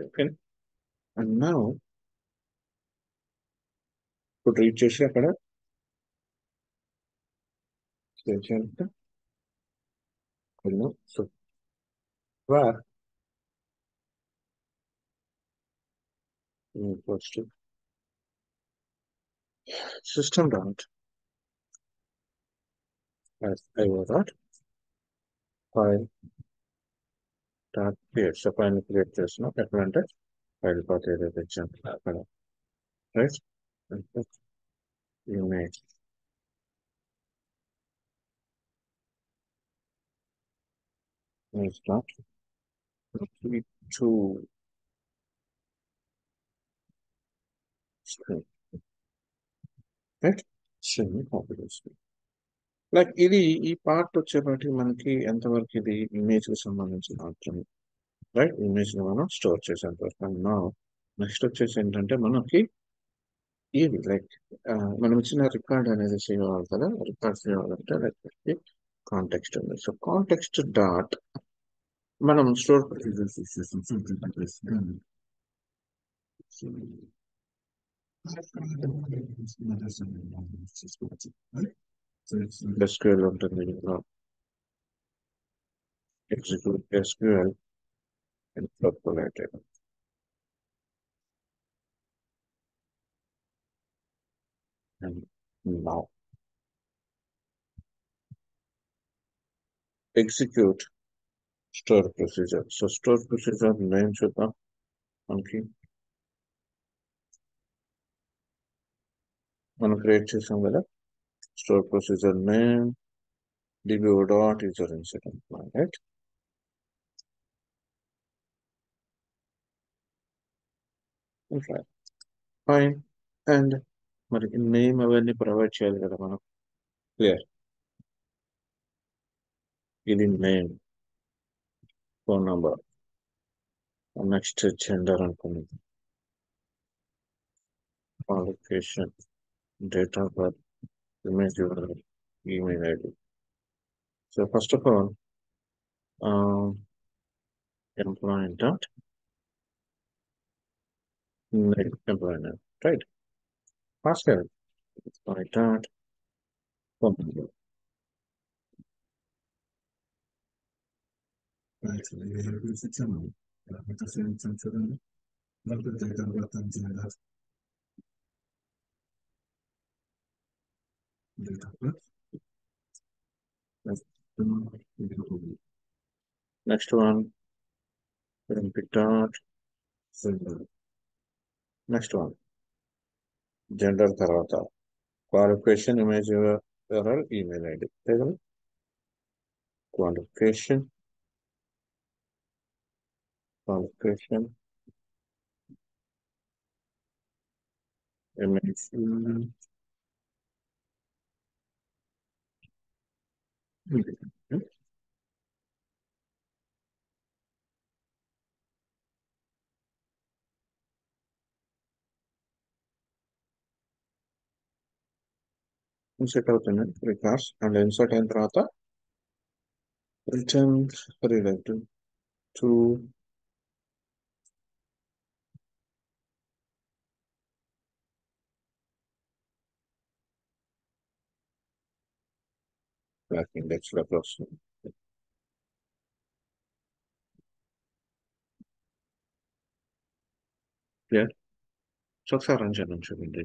ఓకే అండ్ నా ఇప్పుడు రీడ్ చేసి అక్కడ సేవ్ చేయాలంటే so where equals to system dot as IO dot file dot create so file create చేస్తున్నాం ఎక్కడంటే ఫైల్ పాత్ ఏదైతే ఇచ్చాం అక్కడ right image image dot to screen right screen copy చేస్తుంది లైక్ ఇది ఈ పార్ట్ వచ్చేపాటి మనకి ఎంతవరకు ఇది ఇమేజ్ కి సంబంధించి మాత్రమే రైట్ ఇమేజ్ ని మనం స్టోర్ చేసేంత వరకు నా నెక్స్ట్ వచ్చేసి ఏంటంటే మనకి ఇది లైక్ మనం ఇచ్చిన రికార్డ్ అనేది సేవ్ అవ్వాలి కదా రికార్డ్ సేవ్ అవ్వాలంటే లైక్ కాంటెక్స్ట్ ఉంది సో కాంటెక్స్ట్ డాట్ మనం స్టోర్ ఎస్క్యూఎల్ ఉంటుంది execute SQL incorporated and now execute store procedure so store procedure name చూద్దాం మనకి మనం క్రియేట్ చేసాం కదా store procedure name dbo dot user incident right okay fine and మరి name అవన్నీ ప్రొవైడ్ చేయాలి కదా మనం. క్లియర్. ఇది name, phone number, next gender అనుకున్నది, qualification, date of birth, image your, email ID. So first of all employee dot employee name, right. First గా employee dot phone number. Next one dot, next one gender తర్వాత qualification, image your, email ID. Qualification, qualification, image, insert అవుతుంది records. And insert అయిన తర్వాత return relative to back index లోకి వస్తుంది. Clear. So ఒకసారి run చేద్దాం చూడండి.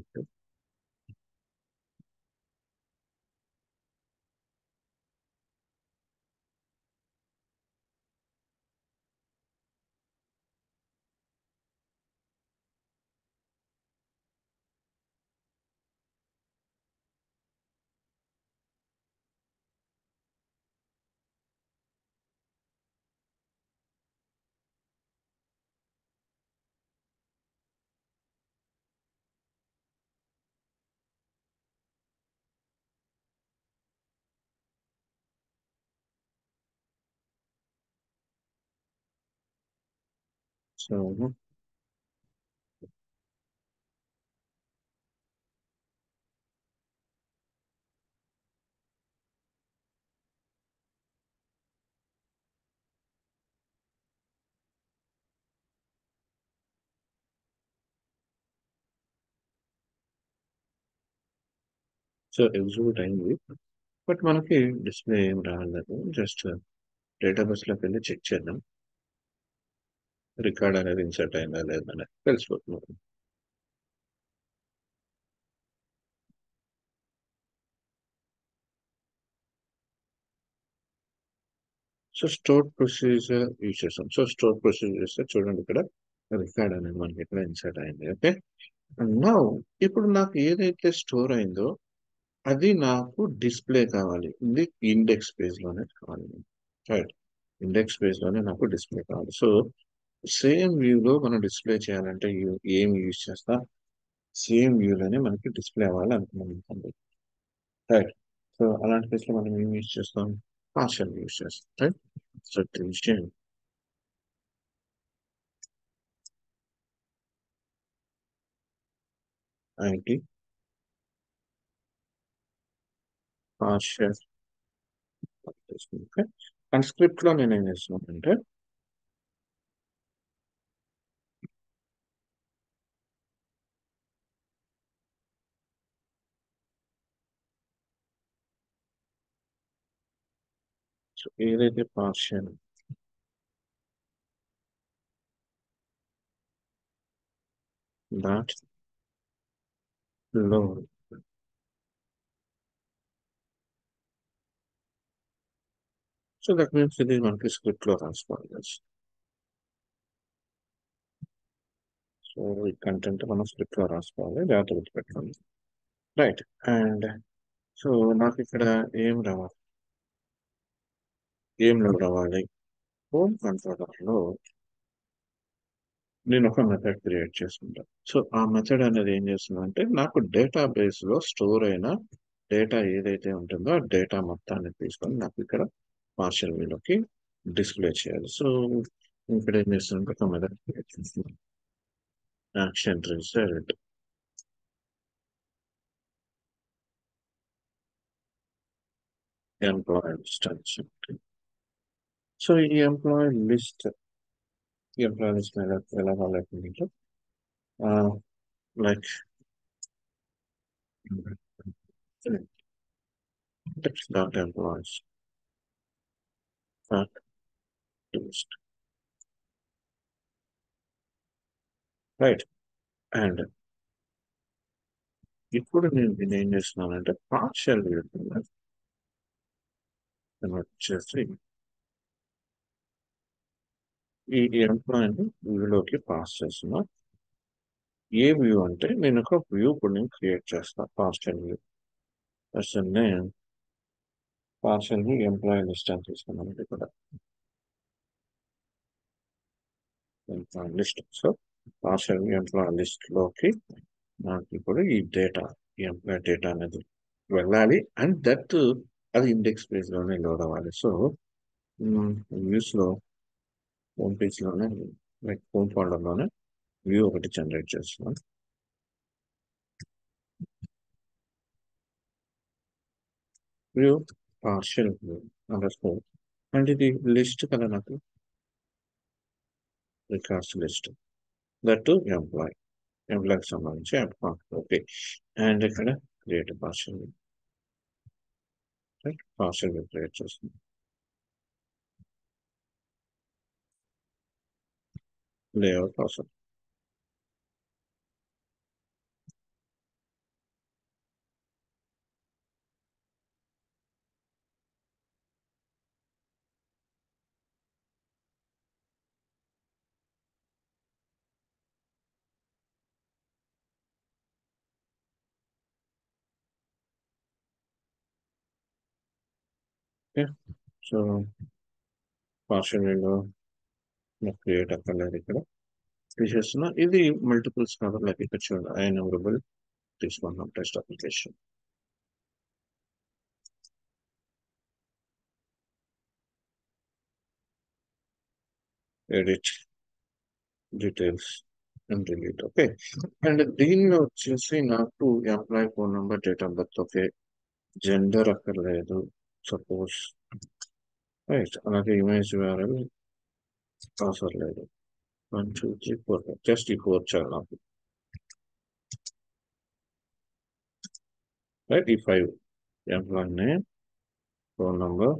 సో సో ఎగ్జిక్యూట్ అయింది, బట్ మనకి డిస్ప్లే ఏం రాలేదు. జస్ట్ డేటాబేస్ లోకి వెళ్ళి చెక్ చేద్దాం రికార్డ్ అనేది ఇన్సర్ట్ అయిందా లేదని తెలిసిపోతుంది. సో స్టోర్ ప్రొసీజర్ యూజ్ చేస్తాం. సో స్టోర్ ప్రొసీజర్ చేస్తే చూడండి ఇక్కడ రికార్డ్ అనేది మనకి ఇక్కడ ఇన్సర్ట్ అయింది. ఓకే. నౌ ఇప్పుడు నాకు ఏదైతే స్టోర్ అయిందో అది నాకు డిస్ప్లే కావాలి. ఇది ఇండెక్స్ పేజ్ లోనే కావాలి. రైట్. ఇండెక్స్ పేజ్ లోనే నాకు డిస్ప్లే కావాలి. సో సేమ్ వ్యూలో మనం డిస్ప్లే చేయాలంటే ఏం యూజ్ చేస్తా, సేమ్ వ్యూలోనే మనకి డిస్ప్లే అవ్వాలి అనుకున్నాం. రైట్. సో అలాంటి కేసులో మనం ఏం యూజ్ చేస్తాం, పార్షల్ యూజ్ చేస్తాం. రైట్. సో విషయం IT partial. Okay. And script లో నేను ఏం చేస్తున్నానంటే సో ఏదైతే పార్షల్ దాట్ లో, సో దట్ మీన్స్ ఇది మనకి స్క్రిప్ట్ లో రాసుకోవాలి. సో ఈ కంటెంట్ మనం స్క్రిప్ట్ లో రాసుకోవాలి, జాగ్రత్త గుర్తుపెట్టుకోండి. రైట్. అండ్ సో నాకు ఇక్కడ ఏం రావాలి, ఏం రావాలి, హోమ్ కంట్రోలర్ లో నేను ఒక మెథడ్ క్రియేట్ చేసుకుంటాను. సో ఆ మెథడ్ అనేది ఏం చేస్తుందంటే నాకు డేటాబేస్ లో స్టోర్ అయిన డేటా ఏదైతే ఉంటుందో ఆ డేటా మొత్తాన్ని తీసుకొని నాకు ఇక్కడ పార్షల్ వ్యూలోకి డిస్ప్లే చేయాలి. సో ఇక్కడ ఏం చేస్తుందంటే ఒక మెథడ్ క్రియేట్ చేస్తున్నాను. యాక్షన్ రిజల్ట్ ఎంప్లాయీ లిస్ట్ అని చెప్పి. సో ఈ ఎంప్లాయీ లిస్ట్ మీద ఎలా వాళ్ళకి like text dot employees fact list, right. And ఇప్పుడు నేను దీన్ని ఏం చేస్తున్నానంటే పార్షియల్ వ్యూ కన్వర్ట్ చేసి ఈ ఎంప్లాయీని వ్యూలోకి పాస్ చేస్తున్నా. ఏ వ్యూ అంటే నేను ఒక వ్యూ కూడా నేను క్రియేట్ చేస్తాను. Partial view name partial view employee list అని తీసుకున్నాను ఇక్కడ employee list. So partial view employee list లోకి నాకు ఇప్పుడు ఈ డేటా ఈ ఎంప్లాయీ డేటా అనేది వెళ్ళాలి. అండ్ దట్ అది ఇండెక్స్ పేజ్ లోనే లోడ్ అవ్వాలి. సో వ్యూస్ లో హోమ్ పేజ్ లోనే లైక్ హోమ్ ఫోల్డర్ లోనే వ్యూ ఒకటి జనరేట్ చేస్తున్నాం. View partial view under score and ఇది లిస్ట్ కదా నాకు రికార్డ్స్ లిస్ట్ దట్ ఎంప్లాయ్కి సంబంధించి ఎంప్లాయ్. ఓకే. అండ్ ఇక్కడ create partial view right partial view create చేస్తుంది. లేఅవుట్ అవసరం. ఓకే. సో పార్షియల్ వ్యూలో నాకు క్రియేట్ అక్కర్లేదు ఇక్కడ తీసేస్తున్నా. ఇది మల్టిపుల్స్ కాబట్టి లైక్ ఇక్కడ చూడండి ఐఎన్ఎమరబుల్ తీసుకుంటున్నాం test application edit details and delete. Okay. And దీనిలో వచ్చేసి నాకు employee phone number date of birth okay gender అక్కర్లేదు సపోజ్ రైట్. అలాగే ఇమేజ్ URL అవసరం లేదు. 1 2 3 4 జస్ట్ ఈ 4 చాలు నాకు రైట్. ఈ 5 employee name phone number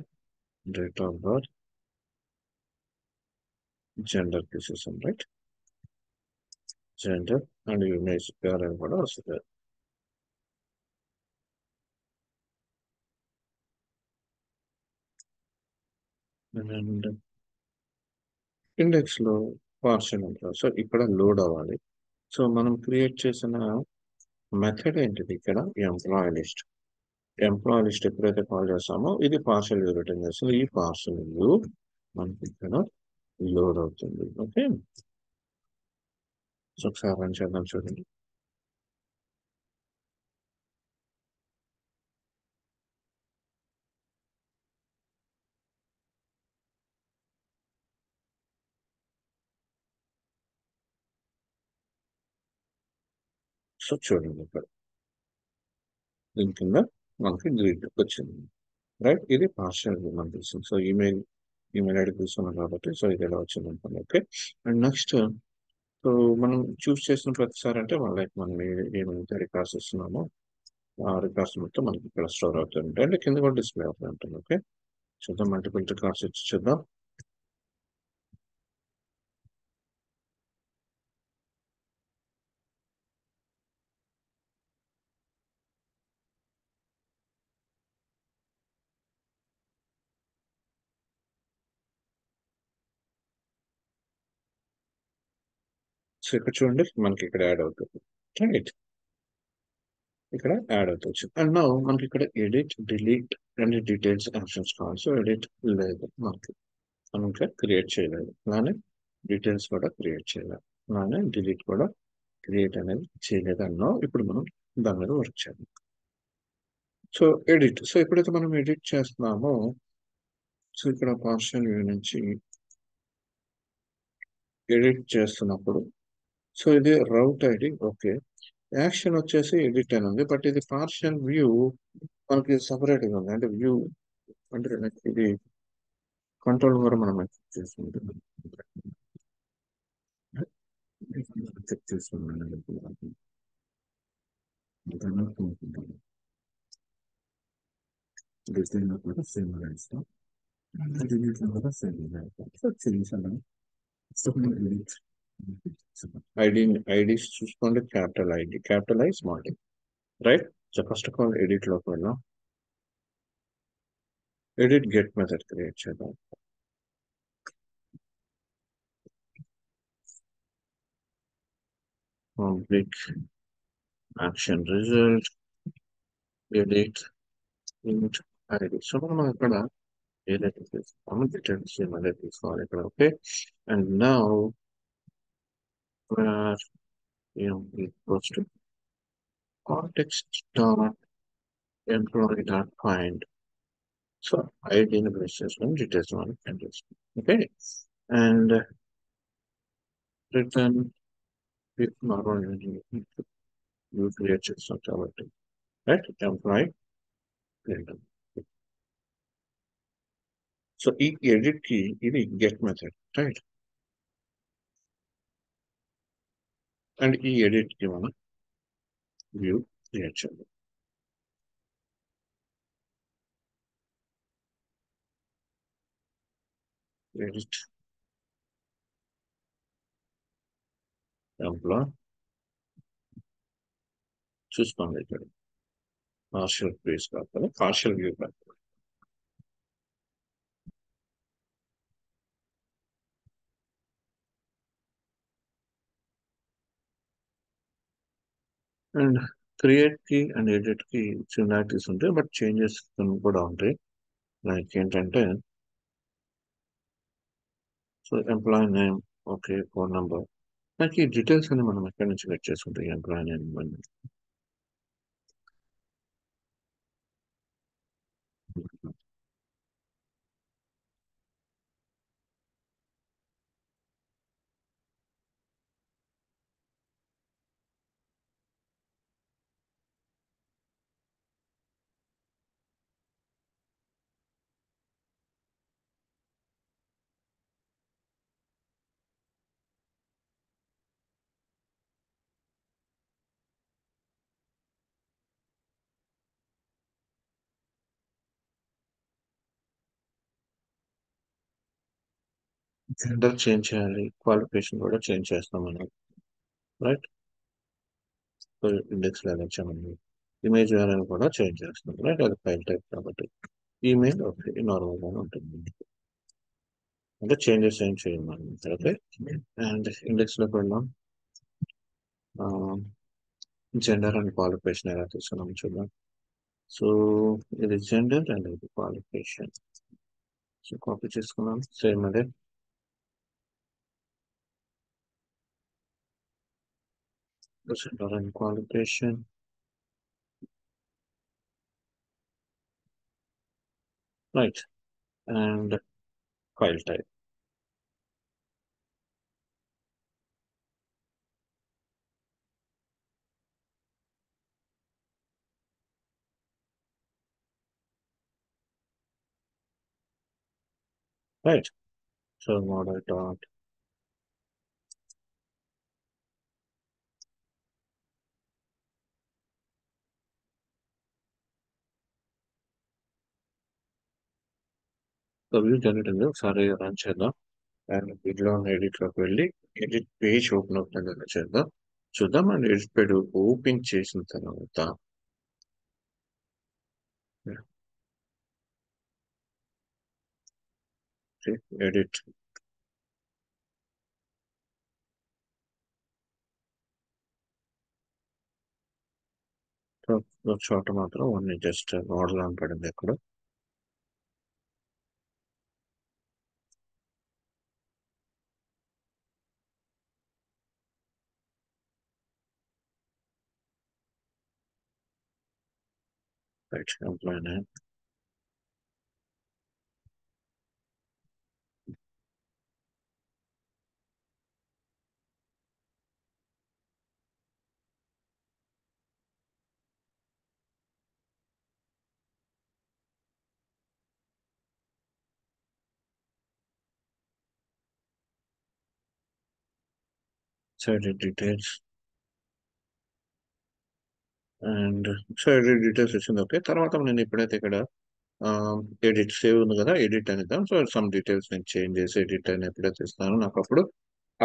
date of birth gender తీసేసాం right. Gender and image URL కూడా వస్తుంది. అండ్ ఇండెక్స్ లో పార్షల్ ఉంటుంది. సో ఇక్కడ లోడ్ అవ్వాలి. సో మనం క్రియేట్ చేసిన మెథడ్ ఏంటిది ఇక్కడ ఎంప్లాయీ లిస్ట్. ఎంప్లాయీ లిస్ట్ ఎప్పుడైతే కాల్ చేస్తామో ఇది పార్షల్ వ్యూ రిటర్న్ చేస్తుంది. ఈ పార్షల్ వ్యూ మనకి ఇక్కడ లోడ్ అవుతుంది. ఓకే. సో ఒకసారి రన్ చేద్దాం చూడండి. సో చూడండి ఇక్కడ దీని కింద మనకి గ్రిడ్ వచ్చింది రైట్. ఇది పార్షల్ వ్యూ మనకి తెలుస్తుంది. సో ఈమెయిల్ ఐడి తీసుకున్నాం కాబట్టి సో ఇది ఎలా వచ్చింది అనుకోండి. ఓకే. అండ్ నెక్స్ట్ సో మనం చూస్ చేసిన ప్రతిసారి అంటే లైక్ మనం ఏమైతే రికార్డ్స్ ఇస్తున్నామో ఆ రికార్డ్స్ మొత్తం మనకి ఇక్కడ స్టోర్ అవుతుంటాయి. అంటే కింద కూడా డిస్ప్లే అవుతూ ఉంటుంది. ఓకే. చూద్దాం మల్టిపుల్ రికార్డ్స్ ఇచ్చి చూద్దాం. సో ఇక్కడ చూడండి మనకి ఇక్కడ యాడ్ అవుతుంది రైట్. ఇక్కడ యాడ్ అవుతుంది. అండ్ నౌ మనకి ఇక్కడ edit delete and details options కావాలి. సో ఎడిట్ లేదు మనకి మనం ఇంకా క్రియేట్ చేయలేదు. అలానే డీటెయిల్స్ కూడా క్రియేట్ చేయలేదు. అలానే డిలీట్ కూడా క్రియేట్ అనేది చేయలేదన్నాం. ఇప్పుడు మనం దాని మీద వర్క్ చేద్దాం. So edit. సో ఎప్పుడైతే మనం ఎడిట్ చేస్తున్నామో, సో ఇక్కడ పార్షియల్ వ్యూ నుంచి ఎడిట్ చేస్తున్నప్పుడు, సో ఇది రౌట్ ఐడి. ఓకే, యాక్షన్ వచ్చేసి ఎడిట్ అని ఉంది, బట్ ఇది పార్షియల్ వ్యూ మనకి సపరేట్గా ఉంది. అంటే వ్యూ అంటే ఇది కంట్రోల్ కూడా మనం చేసుకుంటున్నాం, చెక్ చేస్తున్నాం. డిజైన్ కూడా సేమ్ ఇస్తాం, దీంట్లో కూడా సేమ్ ఇస్తాం. సో చేసాను. సో ఐడి ఐడీస్ చూసుకోండి, capital ID, capital I, small I, right. So first of all edit లోకి వెళ్ళాం, ఎడిట్ గెట్ మెథడ్ క్రియేట్ చేద్దాం. పబ్లిక్ యాక్షన్ రిజల్ట్ ఎడిట్ ఇంట్ ఐడి. సో మనం అక్కడ ఏదైతే తీసుకోవాలో డీటెయిల్స్ అదే తీసుకోవాలి ఇక్కడ. Okay, and now equals to context dot employee dot find. So ఐడిని బేస్ చేసుకొని డీటెయిల్స్ మనం ఫైండ్ చేసుకోవాలి. Okay, and return with normal view create చేస్తాం కాబట్టి, రైట్, ఎంప్లాయీ రిటర్న్. సో ఈ ఎడిట్ కి ఇది గెట్ మెథడ్, రైట్. అండ్ ఈ ఎడిట్ కి మనం వ్యూ క్రియేట్ చేయాలి. ఎడిట్ ఎంప్లాయ్, చూసుకోండి ఇక్కడ పార్షియల్ ప్లేస్ కాకుండా పార్షియల్ వ్యూ కాకుండా. అండ్ క్రియేట్ కి అండ్ ఎడిట్ కి సిమిలారిటీస్ ఉంటాయి, బట్ చేంజెస్ కూడా ఉంటాయి. లైక్ ఏంటంటే, so employee name, okay, phone number, నాకు ఈ డీటెయిల్స్ అని మనం ఎక్కడి నుంచి గెట్ చేసుకుంటాం ఎంప్లాయీ నేమ్ అని. జెండర్ చేంజ్ చేయాలి, క్వాలిఫికేషన్ కూడా చేంజ్ చేస్తాం మనం, రైట్. ఇండెక్స్ లో ఇచ్చామని ఇమేజ్ వేరే కూడా చేంజ్ చేస్తాం, రైట్. అది ఫైల్ టైప్ కాబట్టి ఈమెయిల్ ఓకే నార్మల్ గానే ఉంటుంది, అంటే చేంజెస్ ఏం చేయం మనం. ఓకే, అండ్ ఇండెక్స్ లోకి వెళ్ళాం. జెండర్ అండ్ క్వాలిఫికేషన్ ఎలా తీసుకున్నాం చూద్దాం. సో ఇది జెండర్ అండ్ ఇది క్వాలిఫికేషన్. సో కాపీ చేసుకున్నాం, సేమ్ అదే. Jender and qualification, right, and file type, right. So model dot so view generate ఒకసారి రన్ చేద్దాం, అండ్ వీటిలో ఎడిట్ లోకి వెళ్ళి ఎడిట్ పేజ్ ఓపెన్ అవుతుంది చేద్దాం, చూద్దాం. అండ్ ఎడిట్ పేజ్ ఓపెన్ చేసిన తర్వాత ఎడిట్ ఒక చోట మాత్రం ఓన్లీ జస్ట్ మోడల్ అని పడింది అక్కడ. Right employee name, side details and side details వచ్చింది. ఓకే, తర్వాత నేను ఎప్పుడైతే ఇక్కడ ఎడిట్ సేవ్ ఉంది కదా, ఎడిట్ అనేద్దాం. సో సమ్ డీటెయిల్స్ నేను చేంజ్ చేసి ఎడిట్ అని ఎప్పుడైతే ఇస్తానో నాకు అప్పుడు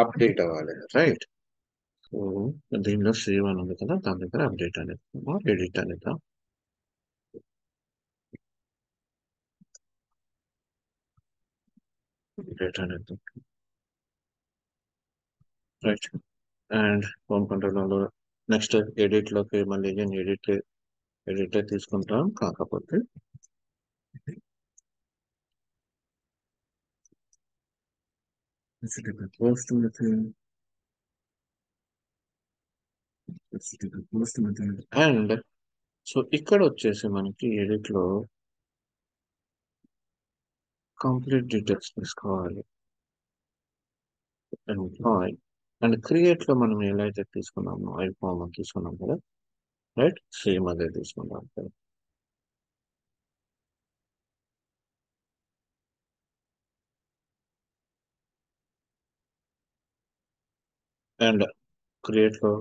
అప్డేట్ అవ్వాలి, రైట్. సో దీనిలో సేవ్ అని ఉంది కదా, దాని దగ్గర అప్డేట్ అనేది ఎడిట్ అనేద్దాం. అప్డేట్ అనేద్దాం, రైట్. అండ్ హోమ్ కంట్రోల్లో నెక్స్ట్ ఎడిట్ లోకి మళ్ళీ ఎడిట్ తీసుకుంటాం. కాకపోతే post method, post method and so ఇక్కడ వచ్చేసి మనకి ఎడిట్ లో కంప్లీట్ డీటెయిల్స్ తీసుకోవాలి. ఎంప్లాయ్ అండ్ క్రియేట్ లో మనం ఎలా అయితే తీసుకున్నామో ఐ ఫామ్ అని తీసుకున్నాం కదా, రైట్, సేమ్ అదే తీసుకున్నాం కదా. అండ్ క్రియేట్ లో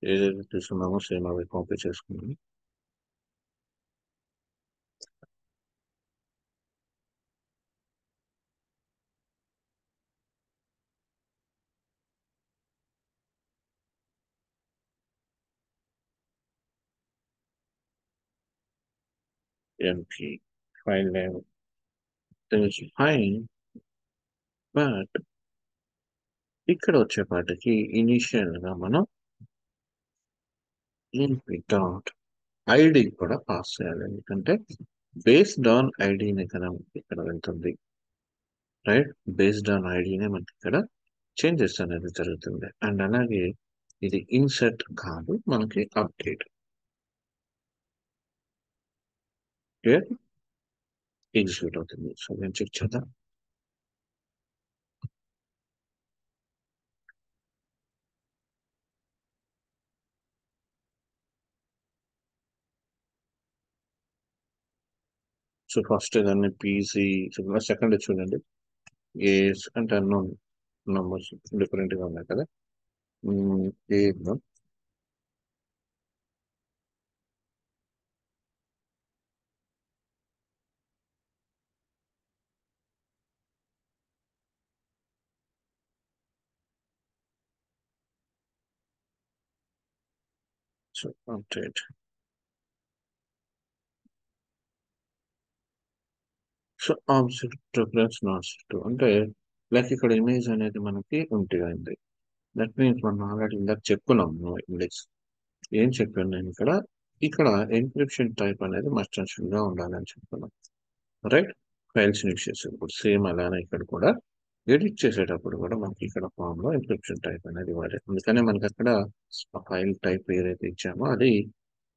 ఏదైతే తీసుకున్నామో సేమ్ అవి కాపీ చేసుకున్నాము. MP file name is fine, but ఇక్కడ వచ్చేపాటికి ఇనిషియల్ గా మనం ఎంపీ డాట్ ఐడి కూడా పాస్ చేయాలి. ఎందుకంటే బేస్డ్ ఆన్ ఐడిని కదా మనకి ఇక్కడ వెళ్తుంది, రైట్. బేస్డ్ ఆన్ ఐడినే మనకి ఇక్కడ చేంజెస్ అనేది జరుగుతుంది. అండ్ అలాగే ఇది ఇన్సర్ట్ కాదు, మనకి అప్డేట్. ఎగ్జిక్యూట్ అవుతుంది. సో నేను చెక్ చేద్దాం. సో ఫస్ట్ దాన్ని పీసీ, సెకండ్ చూడండి, ఏస్ అంటే అన్నోన్ నంబర్స్ డిఫరెంట్ గా ఉన్నాయి కదా. ఏ ఇద్దాం. So update. So object preference not to అంటే లైక్ ఇక్కడ ఇమేజ్ అనేది మనకి ఉంటుంది. దట్ మీన్స్ మనం ఆల్రెడీ ఇందాక చెప్పుకున్నాము ఇండెక్స్. ఏం చెప్పాను నేను ఇక్కడ, ఇక్కడ ఎన్క్రిప్షన్ టైప్ అనేది మస్ట్ గా ఉండాలని చెప్తున్నాను, రైట్. ఫైల్స్ యూజ్ చేసేటప్పుడు సేమ్ అలానే ఇక్కడ కూడా ఎడిట్ చేసేటప్పుడు కూడా మనకి ఇక్కడ ఫామ్ లో ఎన్క్రిప్షన్ టైప్ అనేది ఇవ్వాలి. అందుకనే మనకి అక్కడ ఫైల్ టైప్ ఏదైతే ఇచ్చామో అది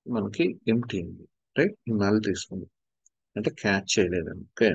మనకి ఎంటీ ఉంది, రైట్. నల్ తీసుకుంది అంటే క్యాచ్ చేయలేదని. Okay.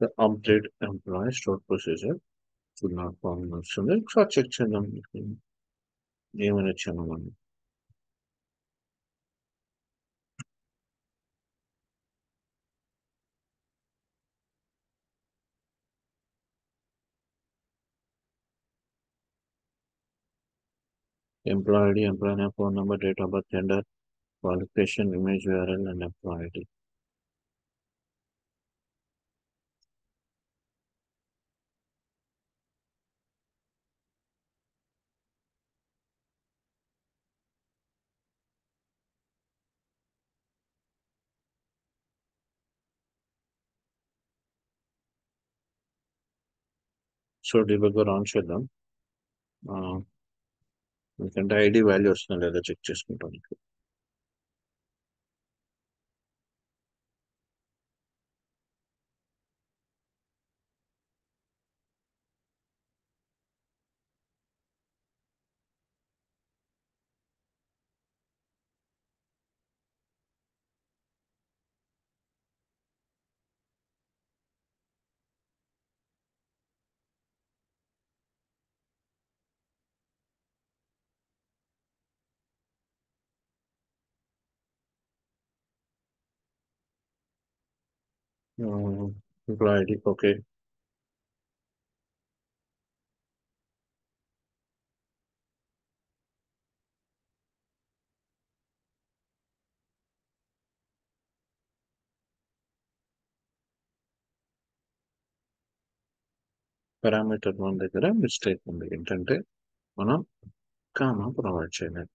The update employee stored procedure could not form వస్తుంది. ఒకసారి చెక్ చేద్దాం ఏమని వచ్చాము మనం. Employee ID, employee name, phone number, date of birth, gender, qualification, image URL and employee ID. So debugger on చేద్దాం. ఆ, ఎందుకంటే ఐడి వాల్యూ వస్తుందో లేదో చెక్ చేసుకుంటానికి. Employee ID okay. పారామీటర్ 1 దగ్గర మిస్టేక్ ఉంది. ఏంటంటే మనం కామా ప్రొవైడ్ చేయలేదు.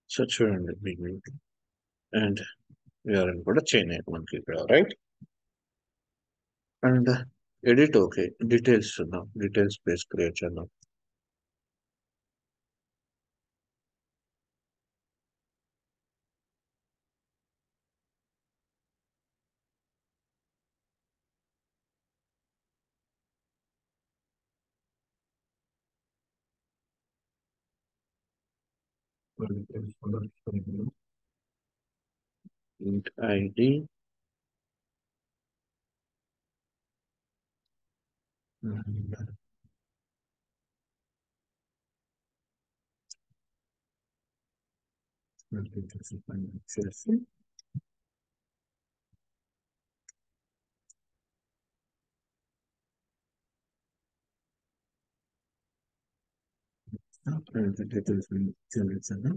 సో చూడండి మీకు అండ్ యూఆర్ఎల్ కూడా చేంజ్ అయ్యింది మనకి ఇక్కడ, right. And edit okay. Details చూద్దాం. డీటెయిల్స్ పేజ్ క్రియేట్ చేద్దాం. int id చేసి డీటెయిల్స్ చెల్లించండి.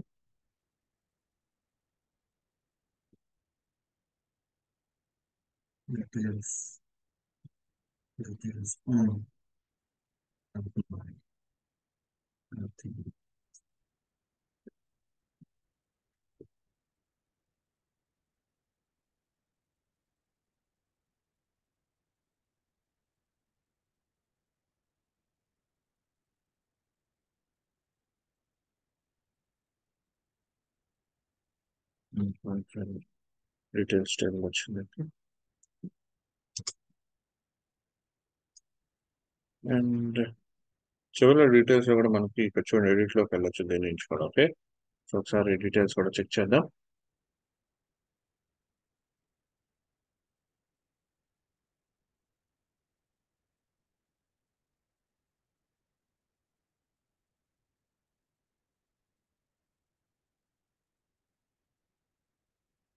డీటెయిల్స్ డీటెయిల్స్ డీటెయిల్స్ టేబుల్ వచ్చింది. అండ్ చివరిలో డీటెయిల్స్ కూడా మనకి ఇక్కడ చూడండి ఎడిట్ లోకి వెళ్ళొచ్చు దీని నుంచి కూడా. ఓకే. సో ఒకసారి డీటెయిల్స్ కూడా చెక్ చేద్దాం.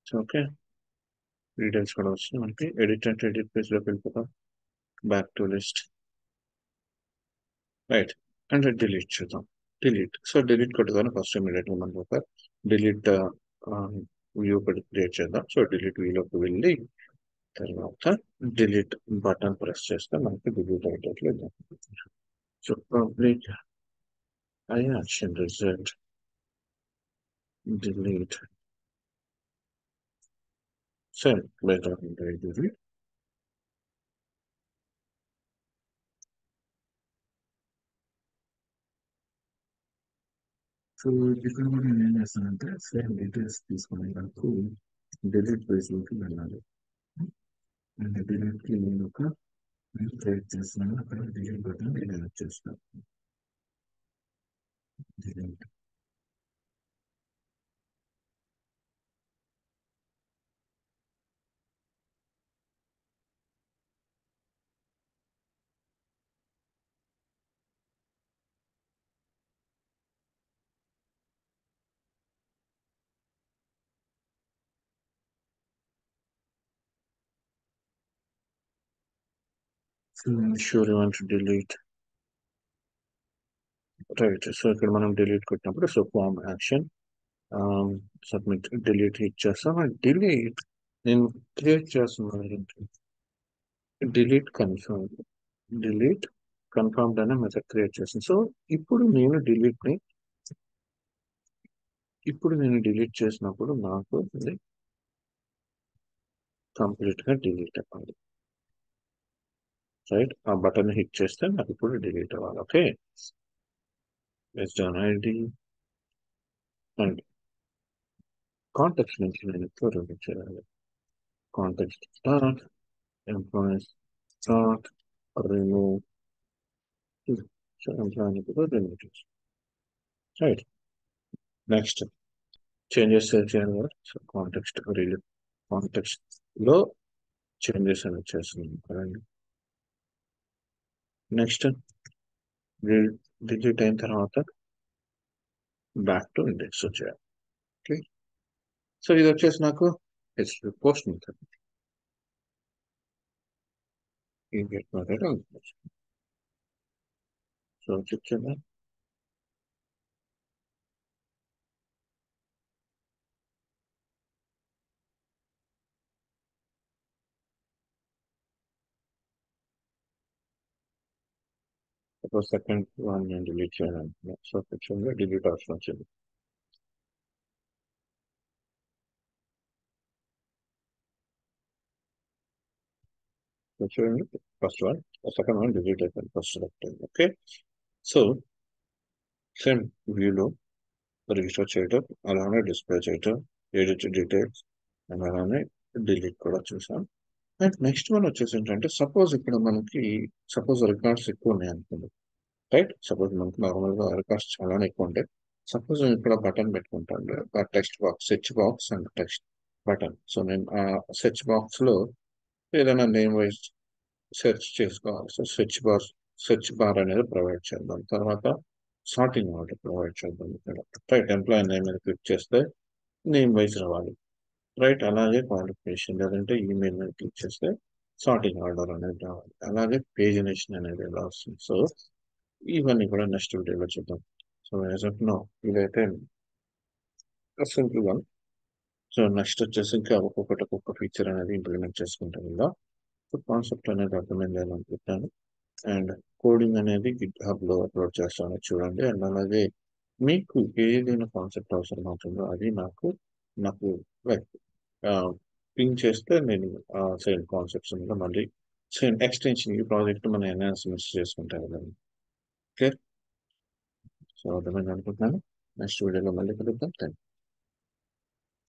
సో ఓకే, డీటెయిల్స్ కూడా వస్తుంది మనకి. ఎడిట్ అంటే ఎడిట్ పేజ్ లోకి వెళ్ళిపోతాం. Back to list, right. అంటే డిలీట్ చేద్దాం. డిలీట్. సో డిలీట్ కొట్టగానే ఫస్ట్ ఇమీడియట్గా మనకు ఒక డిలీట్ వ్యూ ఒకటి క్రియేట్ చేద్దాం. సో డిలీట్ వ్యూలోకి వెళ్ళి తర్వాత డిలీట్ బటన్ ప్రెస్ చేస్తే మనకి డిలీట్ అయ్యేటట్లేదు. So public I action result delete cell later delete. So ఇక్కడ కూడా నేను ఏం చేస్తానంటే సేమ్ డీటెయిల్స్ తీసుకునే వరకు డిలీట్ పేజ్లోకి వెళ్ళాలి. అండ్ డిలీట్కి నేను ఒక క్రియేట్ చేస్తున్నాను. అక్కడ డిలీట్ బటన్ నేను చేస్తాను. Delete. Sure you want to delete. Right. So ఇక్కడ మనం డిలీట్ కొట్టినప్పుడు so form action submit delete hit చేస్తాం. అండ్ డిలీట్ నేను క్రియేట్ చేస్తున్నాను ఏంటి డిలీట్ కన్ఫర్మ్ అనే మెథడ్ క్రియేట్ చేస్తాను. సో ఇప్పుడు నేను డిలీట్ చేసినప్పుడు నాకు ఇది కంప్లీట్ గా డిలీట్ అవ్వాలి. రైట్, ఆ బటన్ హిట్ చేస్తే నాకు ఇప్పుడు డిలీట్ అవ్వాలి. Okay, based on ID and contacts నుంచి నేను ఎక్కువ రిమూవ్ చేయాలి. Contact start employees start remove. So employee కూడా రిమూవ్ చేసి రైట్. నెక్స్ట్ చేంజెస్ చేయాలి కదా. సో కాంటెక్స్ట్ లో చేంజెస్ అనేది చేస్తున్నాం కదండి. నెక్స్ట్ డిలీట్ అయిన తర్వాత బ్యాక్ టు ఇండెక్స్ వచ్చేయాలి. ఓకే, సో ఇది వచ్చేసి నాకు హెచ్టిటిపి పోస్ట్ మెథడ్. ఈ గెట్ మెథడ్ సో చెక్ చేద్దాం. సపోజ్ సెకండ్ వన్ నేను డిలీట్ చేయాలనుకున్నా. సో సెక్షన్ లో డిలీట్ ఆప్షన్ వచ్చింది. సో చూడండి, first one second one delete అయిపోయింది, ఫస్ట్ సెలెక్ట్ అయింది. ఓకే, సో సేమ్ వ్యూలో రిజిస్టర్ చేయటం, అలానే డిస్ప్లే చేయటం, ఎడిట్ డీటెయిల్స్ అండ్ అలానే డిలీట్ కూడా చూసాం. అండ్ నెక్స్ట్ వన్ వచ్చేసి ఏంటంటే సపోజ్ ఇక్కడ మనకి రికార్డ్స్ ఎక్కువ ఉన్నాయి అనుకోండి. రైట్, సపోజ్ మనకి నార్మల్గా రికార్డ్స్ చాలానే ఎక్కువ ఉంటాయి. సపోజ్ నేను ఇక్కడ బటన్ పెట్టుకుంటాను, text box search box and text button. So నేను ఆ సెర్చ్ బాక్స్ లో ఏదైనా నేమ్ వైజ్ సెర్చ్ చేసుకోవాలి. సో సెర్చ్ బార్ అనేది ప్రొవైడ్ చేద్దాం. తర్వాత సార్టింగ్ ఆర్డర్ ప్రొవైడ్ చేద్దాం. ఇక్కడ రైట్, ఎంప్లాయీ నేమ్ మీద క్లిక్ చేస్తే నేమ్ వైజ్ రావాలి. రైట్, అలాగే క్వాలిఫికేషన్ లేదంటే ఈమెయిల్ మీద క్లిక్ చేస్తే సార్టింగ్ ఆర్డర్ అనేది రావాలి. అలాగే పేజినేషన్ అనేది ఎలా వస్తుంది. సో ఇవన్నీ కూడా నెక్స్ట్ వీడియోలో చూద్దాం. సో యాజ్ ఆఫ్ నో ఇదైతే సింపుల్ వన్. సో నెక్స్ట్ వచ్చేసి ఇంకా ఒక్కొక్క ఫీచర్ అనేది ఇంప్లిమెంట్ చేసుకుంటాం. ఇలా సో కాన్సెప్ట్ అనేది అర్థమైంది అని అనుకుంటాను. అండ్ కోడింగ్ అనేది గిట్ హబ్ లో అప్లోడ్ చేస్తాను చూడండి. అండ్ అలాగే మీకు ఏదైనా కాన్సెప్ట్ అవసరం అవుతుందో అది నాకు లైక్ పింక్ చేస్తే నేను సేమ్ కాన్సెప్ట్స్ మీద మళ్ళీ సేమ్ ఎక్స్టెన్షన్ ఈ ప్రాజెక్ట్ మనం ఎన్హాన్స్మెంట్స్ చేసుకుంటాం కదండి. ఓకే, సో అర్థమైంది అనుకుంటున్నాను. నెక్స్ట్ వీడియోలో మళ్ళీ కలుద్దాం. థ్యాంక్